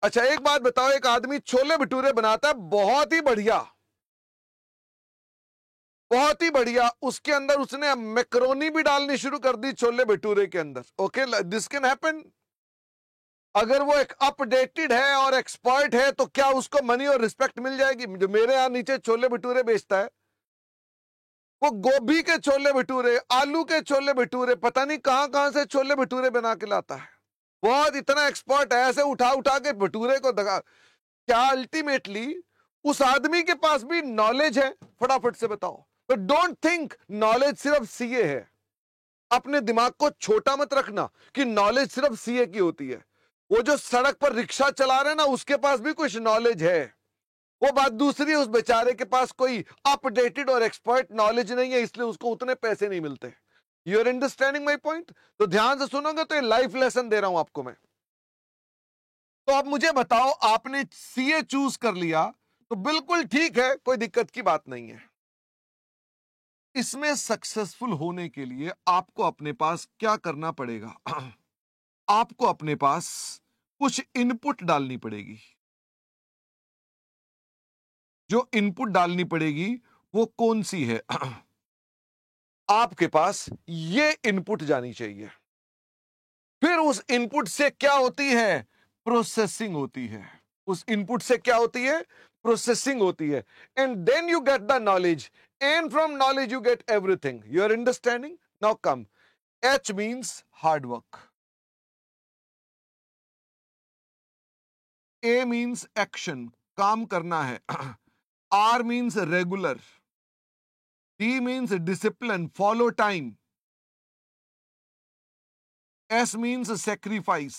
अच्छा एक बात बताओ, एक आदमी छोले भटूरे बनाता है, बहुत ही बढ़िया, बहुत ही बढ़िया, उसके अंदर उसने मैक्रोनी भी डालनी शुरू कर दी छोले भटूरे के अंदर। Okay, this can happen. अगर वो एक अपडेटेड है और एक्सपर्ट है तो क्या उसको मनी और रिस्पेक्ट मिल जाएगी? जो मेरे यहां नीचे छोले भटूरे बेचता है, वो गोभी के छोले भटूरे, आलू के छोले भटूरे, पता नहीं कहां कहां से छोले भटूरे बना के लाता है। बहुत इतना एक्सपर्ट है, ऐसे उठा उठा के भटूरे को दगा। क्या अल्टीमेटली उस आदमी के पास भी नॉलेज है? फटाफट से बताओ। तो डोंट थिंक नॉलेज सिर्फ सीए है। अपने दिमाग को छोटा मत रखना कि नॉलेज सिर्फ सीए की होती है। वो जो सड़क पर रिक्शा चला रहे हैं ना, उसके पास भी कुछ नॉलेज है। वो बात दूसरी है, उस बेचारे के पास कोई अपडेटेड और एक्सपर्ट नॉलेज नहीं है, इसलिए उसको उतने पैसे नहीं मिलते। You are understanding my point? तो ध्यान से सुनोगे तो ये लाइफ लेसन दे रहा हूं आपको मैं। तो अब मुझे बताओ, आपने सीए चूज कर लिया तो बिल्कुल ठीक है, कोई दिक्कत की बात नहीं है। इसमें सक्सेसफुल होने के लिए आपको अपने पास क्या करना पड़ेगा? आपको अपने पास कुछ इनपुट डालनी पड़ेगी। जो इनपुट डालनी पड़ेगी वो कौन सी है? आपके पास ये इनपुट जानी चाहिए। फिर उस इनपुट से क्या होती है? प्रोसेसिंग होती है। उस इनपुट से क्या होती है? प्रोसेसिंग होती है। And then you get the knowledge, and from knowledge you get everything. You are understanding? Now come, H means hard work, A means action, काम करना है, R means regular, D means discipline, follow time, S means sacrifice.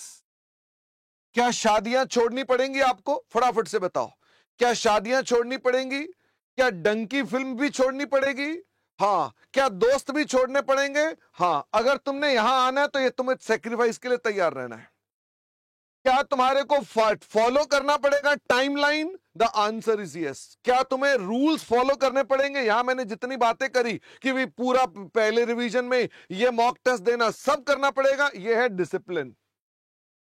क्या शादियां छोड़नी पड़ेंगी आपको? फटाफट से बताओ, क्या शादियां छोड़नी पड़ेंगी? क्या डंकी फिल्म भी छोड़नी पड़ेगी? हाँ। क्या दोस्त भी छोड़ने पड़ेंगे? हाँ। अगर तुमने यहां आना है तो ये तुम्हें सेक्रीफाइस के लिए तैयार रहना है। क्या तुम्हारे को फॉलो करना पड़ेगा timeline? The answer is yes. क्या तुम्हें रूल्स फॉलो करने पड़ेंगे? यहां मैंने जितनी बातें करी कि भी पूरा पहले रिवीजन में ये मॉक टेस्ट देना, सब करना पड़ेगा, ये है डिसिप्लिन।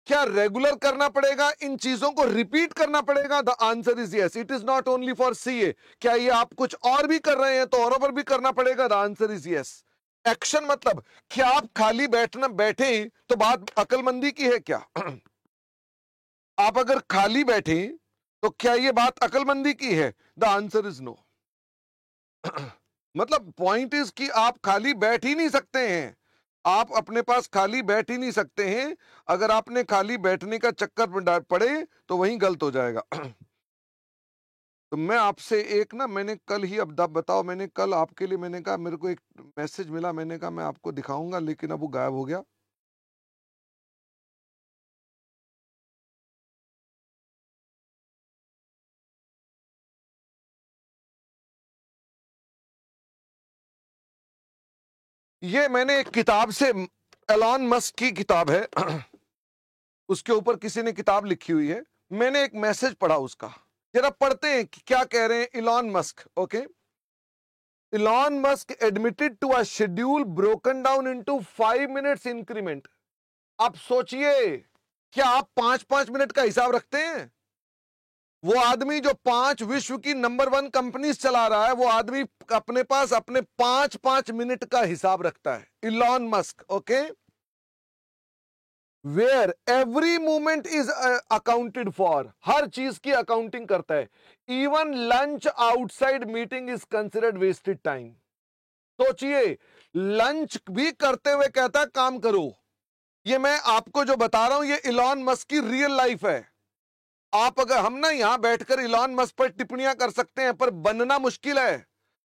क्या रेगुलर करना पड़ेगा? इन चीजों को रिपीट करना पड़ेगा? The answer is yes. It is not only for CA. क्या ये आप कुछ और भी कर रहे हैं तो औरों पर भी करना पड़ेगा? The answer is yes. Action मतलब क्या आप खाली बैठे तो बात अकलमंदी की है क्या? आप अगर खाली बैठे तो क्या ये बात अकलमंदी की है? The answer is no. मतलब पॉइंट इज कि आप खाली बैठ ही नहीं सकते हैं। आप अपने पास खाली बैठ ही नहीं सकते हैं। अगर आपने खाली बैठने का चक्कर में पड़े तो वहीं गलत हो जाएगा। तो मैं आपसे एक ना, मैंने कल ही, अब बताओ, मैंने कल आपके लिए मैंने कहा, मेरे को एक मैसेज मिला, मैंने कहा मैं आपको दिखाऊंगा, लेकिन अब वो गायब हो गया। ये मैंने एक किताब से, एलॉन मस्क की किताब है, उसके ऊपर किसी ने किताब लिखी हुई है, मैंने एक मैसेज पढ़ा उसका, जरा पढ़ते हैं कि क्या कह रहे हैं Elon Musk. Okay, Elon Musk admitted to a schedule broken down into 5 minutes increment. आप सोचिए, क्या आप 5-5 मिनट का हिसाब रखते हैं? वो आदमी जो 5 विश्व की नंबर 1 कंपनीज चला रहा है, वो आदमी अपने पास अपने 5-5 मिनट का हिसाब रखता है, Elon Musk. Okay, where every movement is accounted for, हर चीज की अकाउंटिंग करता है। Even lunch outside meeting is considered wasted time. सोचिए, लंच भी करते हुए कहता है काम करो। ये मैं आपको जो बता रहा हूं, ये इलॉन मस्क की रियल लाइफ है। आप अगर, हम ना यहां बैठकर इलॉन मस्क पर टिप्पणियां कर सकते हैं, पर बनना मुश्किल है।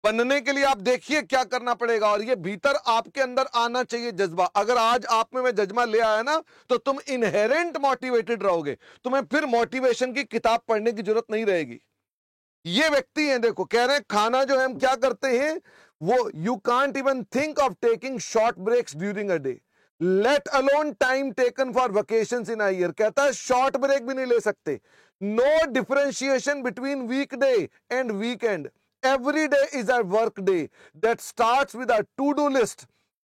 बनने के लिए आप देखिए क्या करना पड़ेगा, और ये भीतर आपके अंदर आना चाहिए जज्बा। अगर आज आप में मैं जज्बा ले आया ना, तो तुम इनहेरेंट मोटिवेटेड रहोगे, तुम्हें फिर मोटिवेशन की किताब पढ़ने की जरूरत नहीं रहेगी। ये व्यक्ति हैं, देखो, कह रहे हैं खाना जो है हम क्या करते हैं, वो you can't even think of taking short breaks during a day, let alone time taken for vacations in a year. कहता है शॉर्ट ब्रेक भी नहीं ले सकते। No differentiation between weekday and weekend, every day is a work day that starts with a to-do list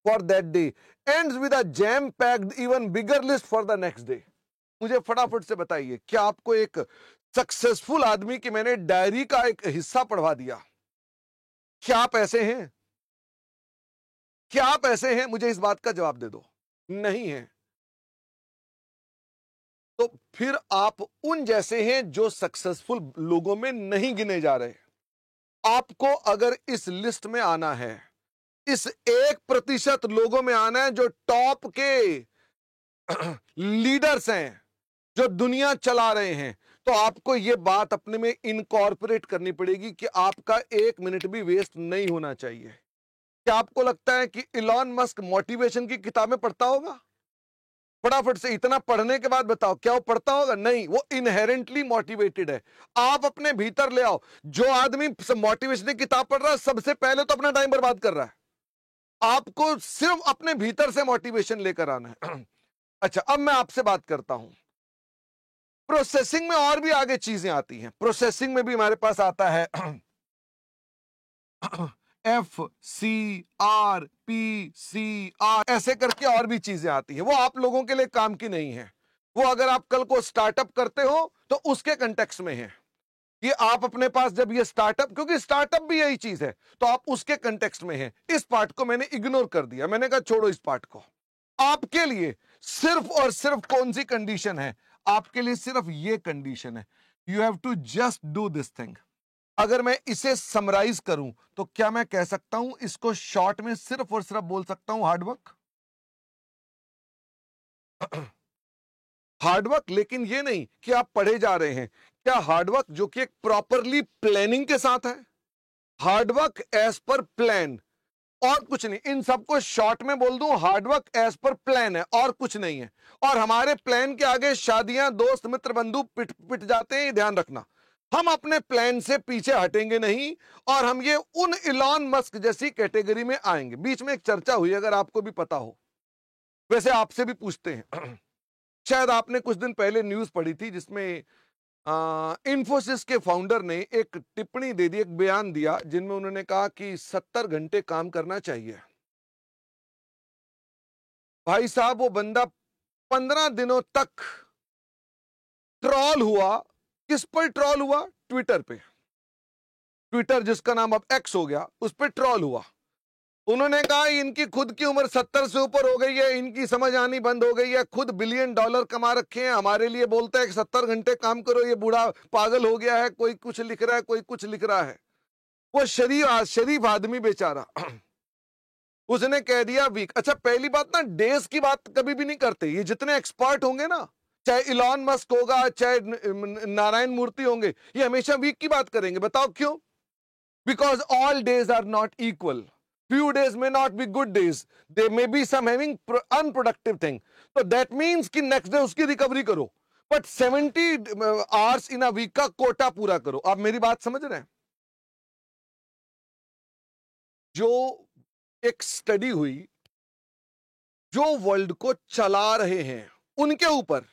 for that day, ends with a jam-packed even bigger list for the next day। मुझे फटाफट से बताइए, क्या आपको एक successful आदमी की मैंने डायरी का एक हिस्सा पढ़वा दिया? क्या आप ऐसे हैं? क्या आप ऐसे हैं? मुझे इस बात का जवाब दे दो। नहीं है। तो फिर आप उन जैसे हैं जो सक्सेसफुल लोगों में नहीं गिने जा रहे। आपको अगर इस लिस्ट में आना है, इस 1% लोगों में आना है जो टॉप के लीडर्स हैं, जो दुनिया चला रहे हैं, तो आपको यह बात अपने में इनकॉर्पोरेट करनी पड़ेगी कि आपका 1 मिनट भी वेस्ट नहीं होना चाहिए। क्या आपको लगता है कि इलॉन मस्क मोटिवेशन की किताबें पढ़ता होगा? फटाफट से इतना पढ़ने के बाद बताओ, क्या वो पढ़ता होगा? नहीं, वो इनहेरेंटली मोटिवेटेड है। आप अपने भीतर ले आओ। जो आदमी मोटिवेशन की किताब पढ़ रहा है, सबसे पहले तो अपना टाइम बर्बाद कर रहा है। आपको सिर्फ अपने भीतर से मोटिवेशन लेकर आना है। अच्छा, अब मैं आपसे बात करता हूं, प्रोसेसिंग में और भी आगे चीजें आती हैं। प्रोसेसिंग में भी हमारे पास आता है FCRPCR, ऐसे करके और भी चीजें आती हैं। वो आप लोगों के लिए काम की नहीं है। वो अगर आप कल को स्टार्टअप करते हो तो उसके कंटेक्स्ट में है कि आप अपने पास जब ये स्टार्टअप, क्योंकि स्टार्टअप भी यही चीज है, तो आप उसके कंटेक्स्ट में है। इस पार्ट को मैंने इग्नोर कर दिया, मैंने कहा छोड़ो इस पार्ट को। आपके लिए सिर्फ और सिर्फ कौन सी कंडीशन है? आपके लिए सिर्फ ये कंडीशन है, you have to just do this thing. अगर मैं इसे समराइज करूं तो क्या मैं कह सकता हूं, इसको शॉर्ट में सिर्फ और सिर्फ बोल सकता हूं हार्डवर्क। हार्डवर्क, लेकिन ये नहीं कि आप पढ़े जा रहे हैं। क्या हार्डवर्क जो कि एक प्रॉपरली प्लानिंग के साथ है? हार्डवर्क एज पर प्लान, और कुछ नहीं। इन सबको शॉर्ट में बोल दूं, हार्डवर्क एज पर प्लान है और कुछ नहीं है। और हमारे प्लान के आगे शादियां, दोस्त, मित्र, बंधु पिट पिट जाते हैं, ध्यान रखना। हम अपने प्लान से पीछे हटेंगे नहीं, और हम ये उन इलॉन मस्क जैसी कैटेगरी में आएंगे। बीच में एक चर्चा हुई, अगर आपको भी पता हो, वैसे आपसे भी पूछते हैं। शायद आपने कुछ दिन पहले न्यूज पढ़ी थी जिसमें इंफोसिस के फाउंडर ने एक टिप्पणी दे दी, एक बयान दिया, जिनमें उन्होंने कहा कि 70 घंटे काम करना चाहिए। भाई साहब, वो बंदा 15 दिनों तक ट्रॉल हुआ। किस पर ट्रॉल हुआ? ट्विटर पे। ट्विटर जिसका नाम अब एक्स हो गया, उस पर ट्रॉल हुआ। उन्होंने कहा इनकी खुद की उम्र 70 से ऊपर हो गई है, इनकी समझ आनी बंद हो गई है, खुद बिलियन डॉलर कमा रखे हैं, हमारे लिए बोलता है कि 70 घंटे काम करो, ये बूढ़ा पागल हो गया है, कोई कुछ लिख रहा है, कोई कुछ लिख रहा है। वो शरीफ आदमी बेचारा, उसने कह दिया वीक। अच्छा, पहली बात ना, डेज की बात कभी भी नहीं करते। ये जितने एक्सपर्ट होंगे ना, चाहे इलॉन मस्क होगा, चाहे नारायण मूर्ति होंगे, ये हमेशा वीक की बात करेंगे। बताओ क्यों? Because all days are not equal. Few days may not be good days. There may be some having unproductive thing. So that means कि next day उसकी रिकवरी करो, but 70 hours in a week का कोटा पूरा करो। आप मेरी बात समझ रहे हैं? जो एक स्टडी हुई जो वर्ल्ड को चला रहे हैं उनके ऊपर,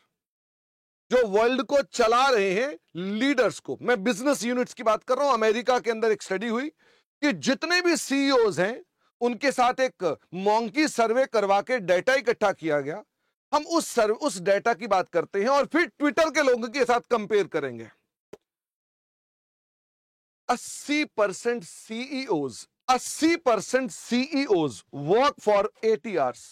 जो वर्ल्ड को चला रहे हैं लीडर्स को, मैं बिजनेस यूनिट्स की बात कर रहा हूं। अमेरिका के अंदर एक स्टडी हुई कि जितने भी सीईओज हैं उनके साथ एक मॉन्की सर्वे करवा के डाटा इकट्ठा किया गया। हम उस डाटा की बात करते हैं और फिर ट्विटर के लोगों के साथ कंपेयर करेंगे। 80% CEOs 80% CEOs work for 80 hours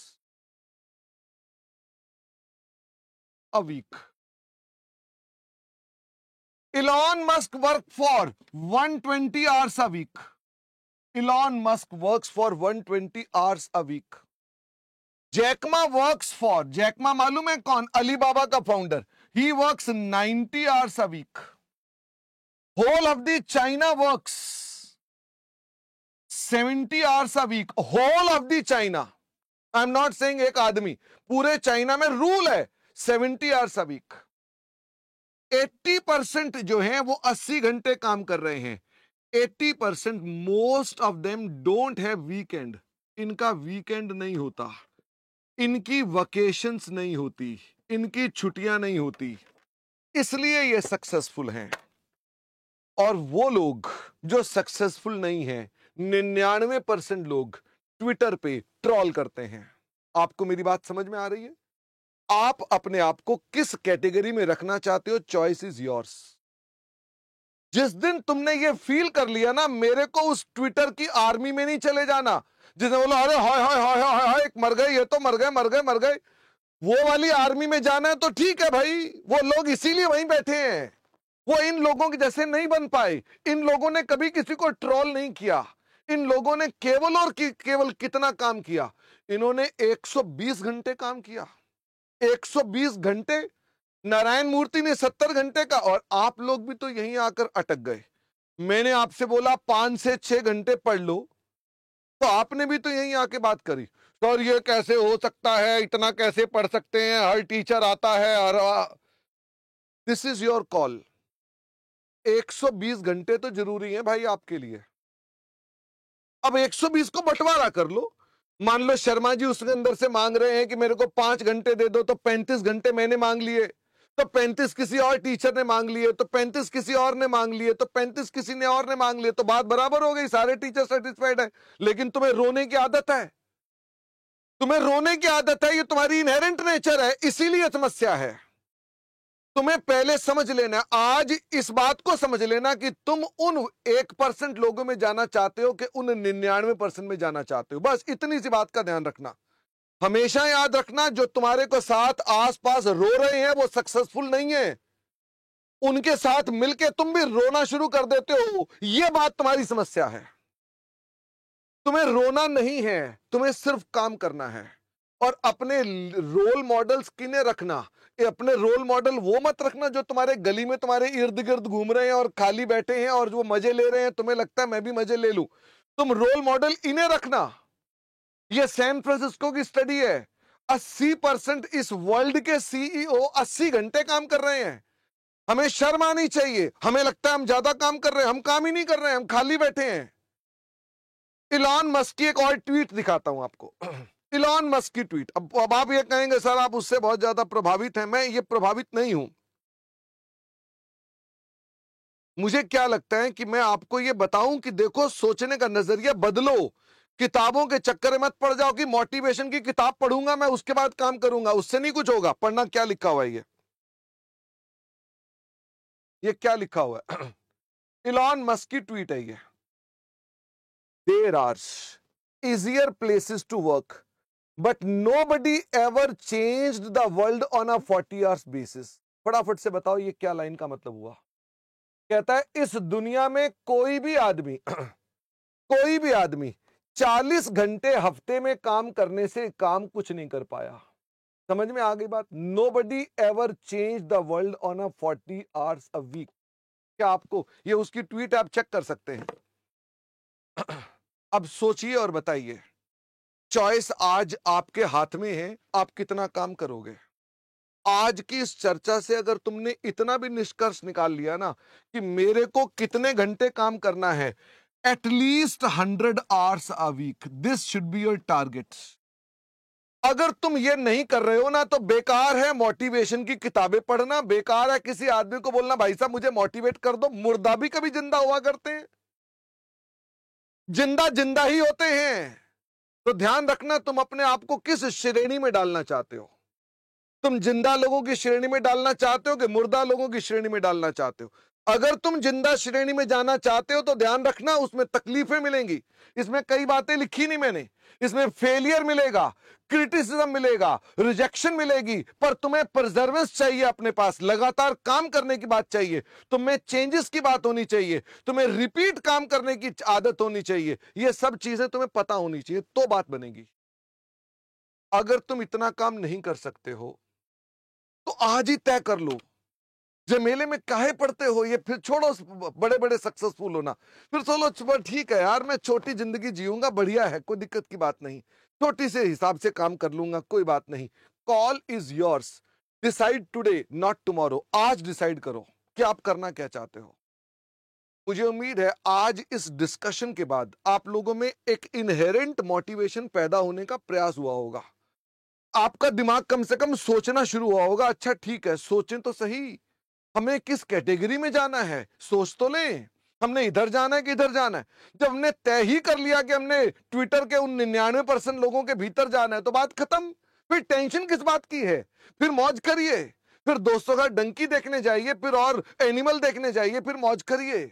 a week. Elon Musk work for 120 hours a week. Elon Musk works for 120 hours a week. Jack Ma works for, Jack Ma मालूम है कौन? अलीबाबा का founder. He works 90 hours a week. Whole of the China works 70 hours a week. Whole of the China, I am not saying एक आदमी, पूरे China में rule है 70 hours a week. 80% जो है वो 80 घंटे काम कर रहे हैं। 80% most of them don't have weekend. इनका वीकेंड नहीं होता, इनकी वकेशंस नहीं होती, इनकी छुट्टियां नहीं होती, इसलिए ये सक्सेसफुल हैं। और वो लोग जो सक्सेसफुल नहीं हैं, 99% लोग ट्विटर पे ट्रोल करते हैं। आपको मेरी बात समझ में आ रही है? आप अपने आप को किस कैटेगरी में रखना चाहते हो, चॉइस इज योर्स। जिस दिन तुमने ये फील कर लिया ना, मेरे को उस ट्विटर की आर्मी में नहीं चले जाना जिसने बोला अरे हाय हाय हाय हाय हाय मर गए, ये तो मर गए मर गए मर गए, वो वाली आर्मी में जाना है तो ठीक है भाई, वो लोग इसीलिए वहीं बैठे हैं। वो इन लोगों के जैसे नहीं बन पाए। इन लोगों ने कभी किसी को ट्रोल नहीं किया। इन लोगों ने केवल और केवल कितना काम किया? इन्होंने 120 घंटे काम किया। 120 घंटे। नारायण मूर्ति ने 70 घंटे का। और आप लोग भी तो यहीं आकर अटक गए। मैंने आपसे बोला 5 से 6 घंटे पढ़ लो, तो आपने भी तो यहीं आके बात करी, सर ये कैसे हो सकता है, इतना कैसे पढ़ सकते हैं, हर टीचर आता है हर। This is your call. 120 घंटे तो जरूरी है भाई आपके लिए। अब 120 को बंटवारा कर लो। मान लो शर्मा जी उसके अंदर से मांग रहे हैं कि मेरे को 5 घंटे दे दो, तो 35 घंटे मैंने मांग लिए, तो 35 किसी और टीचर ने मांग लिए, तो 35 किसी और ने मांग लिए, तो 35 किसी ने और ने मांग लिए, तो बात बराबर हो गई, सारे टीचर सेटिस्फाइड है। लेकिन तुम्हें रोने की आदत है, तुम्हें रोने की आदत है, ये तुम्हारी इनहेरेंट नेचर है, इसीलिए समस्या है। तुम्हें पहले समझ लेना, आज इस बात को समझ लेना कि तुम उन 1% लोगों में जाना चाहते हो कि उन 99% में जाना चाहते हो। बस इतनी सी बात का ध्यान रखना। हमेशा याद रखना, जो तुम्हारे को साथ आसपास रो रहे हैं वो सक्सेसफुल नहीं है। उनके साथ मिलके तुम भी रोना शुरू कर देते हो, यह बात तुम्हारी समस्या है। तुम्हें रोना नहीं है, तुम्हें सिर्फ काम करना है। और अपने रोल मॉडल्स किन्हें रखना? अपने रोल मॉडल वो मत रखना जो तुम्हारे गली में तुम्हारे इर्द गिर्द घूम रहे हैं और खाली बैठे हैं और वो मजे ले रहे हैं, तुम्हें लगता है मैं भी मजे ले लूं। तुम रोल मॉडल इन्हें रखना। ये सैन फ्रांसिस्को की स्टडी है। 80% इस वर्ल्ड के सीईओ 80 घंटे काम कर रहे हैं। हमें शर्म आनी चाहिए। हमें लगता है हम ज्यादा काम कर रहे हैं, हम काम ही नहीं कर रहे हैं, हम खाली बैठे हैं। इलॉन मस्क की एक और ट्वीट दिखाता हूं आपको। इलॉन मस्क की ट्वीट। अब आप ये कहेंगे सर आप उससे बहुत ज्यादा प्रभावित हैं। मैं ये प्रभावित नहीं हूं। मुझे क्या लगता है कि मैं आपको ये बताऊं कि देखो, सोचने का नजरिया बदलो। किताबों के चक्कर में मत पड़ जाओ कि मोटिवेशन की किताब पढ़ूंगा मैं उसके बाद काम करूंगा, उससे नहीं कुछ होगा। पढ़ना क्या लिखा हुआ है, ये क्या लिखा हुआ है। इलॉन मस्क की ट्वीट है ये। There are easier places to work, but nobody ever changed the world on a 40 hours basis। फटाफट से बताओ ये क्या लाइन का मतलब हुआ। कहता है इस दुनिया में कोई भी आदमी कोई भी आदमी 40 घंटे हफ्ते में काम करने से काम कुछ नहीं कर पाया। समझ में आ गई बात? Nobody ever changed the world on a 40 hours a week। क्या आपको ये उसकी ट्वीट आप चेक कर सकते हैं। अब सोचिए और बताइए, चॉइस आज आपके हाथ में है, आप कितना काम करोगे। आज की इस चर्चा से अगर तुमने इतना भी निष्कर्ष निकाल लिया ना कि मेरे को कितने घंटे काम करना है, at least 100 hours a week. This should be your target. अगर तुम ये नहीं कर रहे हो ना तो बेकार है मोटिवेशन की किताबें पढ़ना, बेकार है किसी आदमी को बोलना भाई साहब मुझे मोटिवेट कर दो। मुर्दा भी कभी जिंदा हुआ करते हैं, जिंदा जिंदा ही होते हैं। तो ध्यान रखना तुम अपने आप को किस श्रेणी में डालना चाहते हो। तुम जिंदा लोगों की श्रेणी में डालना चाहते हो कि मुर्दा लोगों की श्रेणी में डालना चाहते हो। अगर तुम जिंदा श्रेणी में जाना चाहते हो तो ध्यान रखना उसमें तकलीफें मिलेंगी। इसमें कई बातें लिखी नहीं मैंने, इसमें फेलियर मिलेगा, क्रिटिसिज्म मिलेगा, रिजेक्शन मिलेगी, पर तुम्हें परजर्वेंस चाहिए, अपने पास लगातार काम करने की बात चाहिए, तुम्हें चेंजेस की बात होनी चाहिए, तुम्हें रिपीट काम करने की आदत होनी चाहिए। ये सब चीजें तुम्हें पता होनी चाहिए तो बात बनेगी। अगर तुम इतना काम नहीं कर सकते हो तो आज ही तय कर लो। जमेले में काहे पड़ते हो, ये फिर छोड़ो बड़े बड़े सक्सेसफुल होना, फिर सोचो ठीक है यार मैं छोटी जिंदगी जीऊंगा, बढ़िया है, कोई दिक्कत की बात नहीं, छोटी से हिसाब से काम कर लूंगा, कोई बात नहीं। Call is yours, decide today not tomorrow. आज डिसाइड करो कि आप करना क्या चाहते हो। मुझे उम्मीद है आज इस डिस्कशन के बाद आप लोगों में एक इनहेरेंट मोटिवेशन पैदा होने का प्रयास हुआ होगा। आपका दिमाग कम से कम सोचना शुरू हुआ होगा, अच्छा ठीक है सोचें तो सही, हमें किस कैटेगरी में जाना है, सोच तो लें, हमने इधर जाना है कि इधर जाना है। जब हमने तय ही कर लिया कि हमने ट्विटर के उन 99% लोगों के भीतर जाना है तो बात खत्म। फिर टेंशन किस बात की है, फिर मौज करिए, फिर दोस्तों का डंकी देखने जाइए, फिर और एनिमल देखने जाइए, फिर मौज करिए,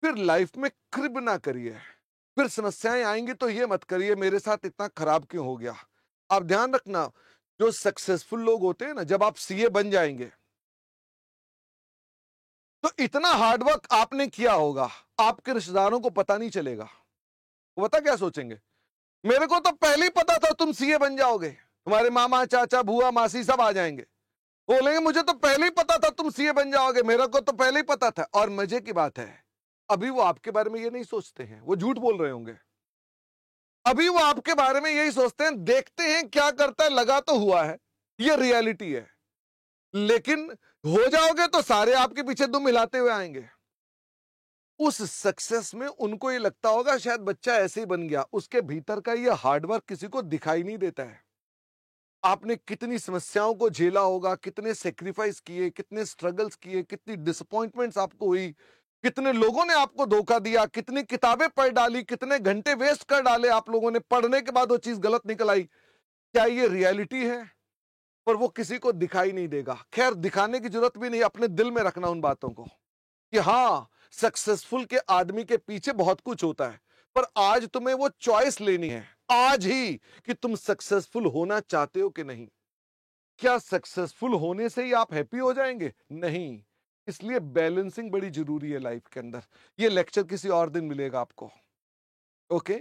फिर लाइफ में क्रिब ना करिए। फिर समस्याएं आएंगी तो ये मत करिए मेरे साथ इतना खराब क्यों हो गया। आप ध्यान रखना जो सक्सेसफुल लोग होते हैं ना, जब आप सीए बन जाएंगे तो इतना हार्डवर्क आपने किया होगा आपके रिश्तेदारों को पता नहीं चलेगा। वो पता क्या सोचेंगे, मेरे को तो पहले ही पता था तुम सीए बन जाओगे, तुम्हारे मामा चाचा बुआ मासी सब आ जाएंगे, बोलेंगे मुझे तो पहले ही पता था तुम सीए बन जाओगे, मेरे को तो पहले ही पता था। और मजे की बात है अभी वो आपके बारे में ये नहीं सोचते हैं, वो झूठ बोल रहे होंगे, अभी वो आपके बारे में यही सोचते हैं देखते हैं क्या करता है, लगा तो हुआ है, ये रियलिटी है। लेकिन हो जाओगे तो सारे आपके पीछे दुम हिलाते हुए आएंगे। उस सक्सेस में उनको ये लगता होगा शायद बच्चा ऐसे ही बन गया, उसके भीतर का ये हार्डवर्क किसी को दिखाई नहीं देता है। आपने कितनी समस्याओं को झेला होगा, कितने सेक्रीफाइस किए, कितने स्ट्रगल्स किए, कितनी डिसअपॉइंटमेंट्स आपको हुई, कितने लोगों ने आपको धोखा दिया, कितनी किताबें पढ़ डाली, कितने घंटे वेस्ट कर डाले आप लोगों ने, पढ़ने के बाद वो चीज गलत निकल आई। क्या ये रियलिटी है? पर वो किसी को दिखाई नहीं देगा। खैर दिखाने की जरूरत भी नहीं, अपने दिल में रखना उन बातों को कि हाँ सक्सेसफुल के आदमी के पीछे बहुत कुछ होता है, पर आज तुम्हें वो चॉइस लेनी है आज ही कि तुम सक्सेसफुल होना चाहते हो कि नहीं। क्या सक्सेसफुल होने से ही आप हैप्पी हो जाएंगे? नहीं, इसलिए बैलेंसिंग बड़ी जरूरी है लाइफ के अंदर। ये लेक्चर किसी और दिन मिलेगा आपको। ओके,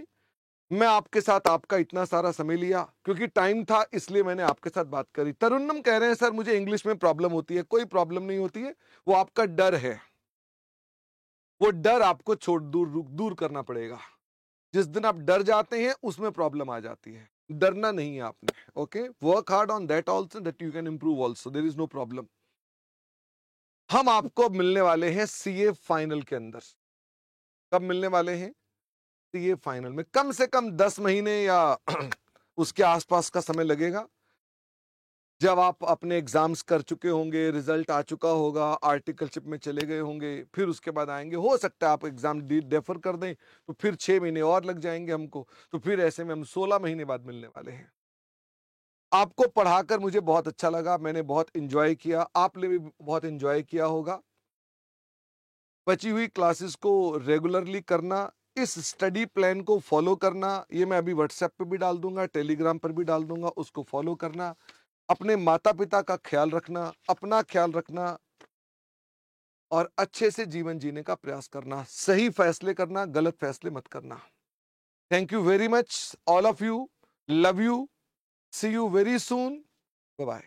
मैं आपके साथ आपका इतना सारा समय लिया क्योंकि टाइम था, इसलिए मैंने आपके साथ बात करी। तरुन्नम कह रहे हैं सर मुझे इंग्लिश में प्रॉब्लम होती है। कोई प्रॉब्लम नहीं होती है, वो आपका डर है, वो डर आपको छोड़ दूर करना पड़ेगा। जिस दिन आप डर जाते हैं उसमें प्रॉब्लम आ जाती है, डरना नहीं है आपने। Okay, work hard on that also that you can improve also, there is no problem. हम आपको अब मिलने वाले हैं सीए फाइनल के अंदर। कब मिलने वाले हैं? सीए फाइनल में कम से कम 10 महीने या उसके आसपास का समय लगेगा। जब आप अपने एग्जाम्स कर चुके होंगे, रिजल्ट आ चुका होगा, आर्टिकलशिप में चले गए होंगे, फिर उसके बाद आएंगे। हो सकता है आप एग्जाम डेफर कर दें तो फिर 6 महीने और लग जाएंगे हमको, तो फिर ऐसे में हम 16 महीने बाद मिलने वाले हैं। आपको पढ़ाकर मुझे बहुत अच्छा लगा, मैंने बहुत इंजॉय किया, आपने भी बहुत इंजॉय किया होगा। बची हुई क्लासेस को रेगुलरली करना, इस स्टडी प्लान को फॉलो करना, ये मैं अभी व्हाट्सएप पे भी डाल दूंगा, टेलीग्राम पर भी डाल दूंगा, उसको फॉलो करना। अपने माता पिता का ख्याल रखना, अपना ख्याल रखना और अच्छे से जीवन जीने का प्रयास करना। सही फैसले करना, गलत फैसले मत करना। Thank you very much all of you, love you, see you very soon, bye bye.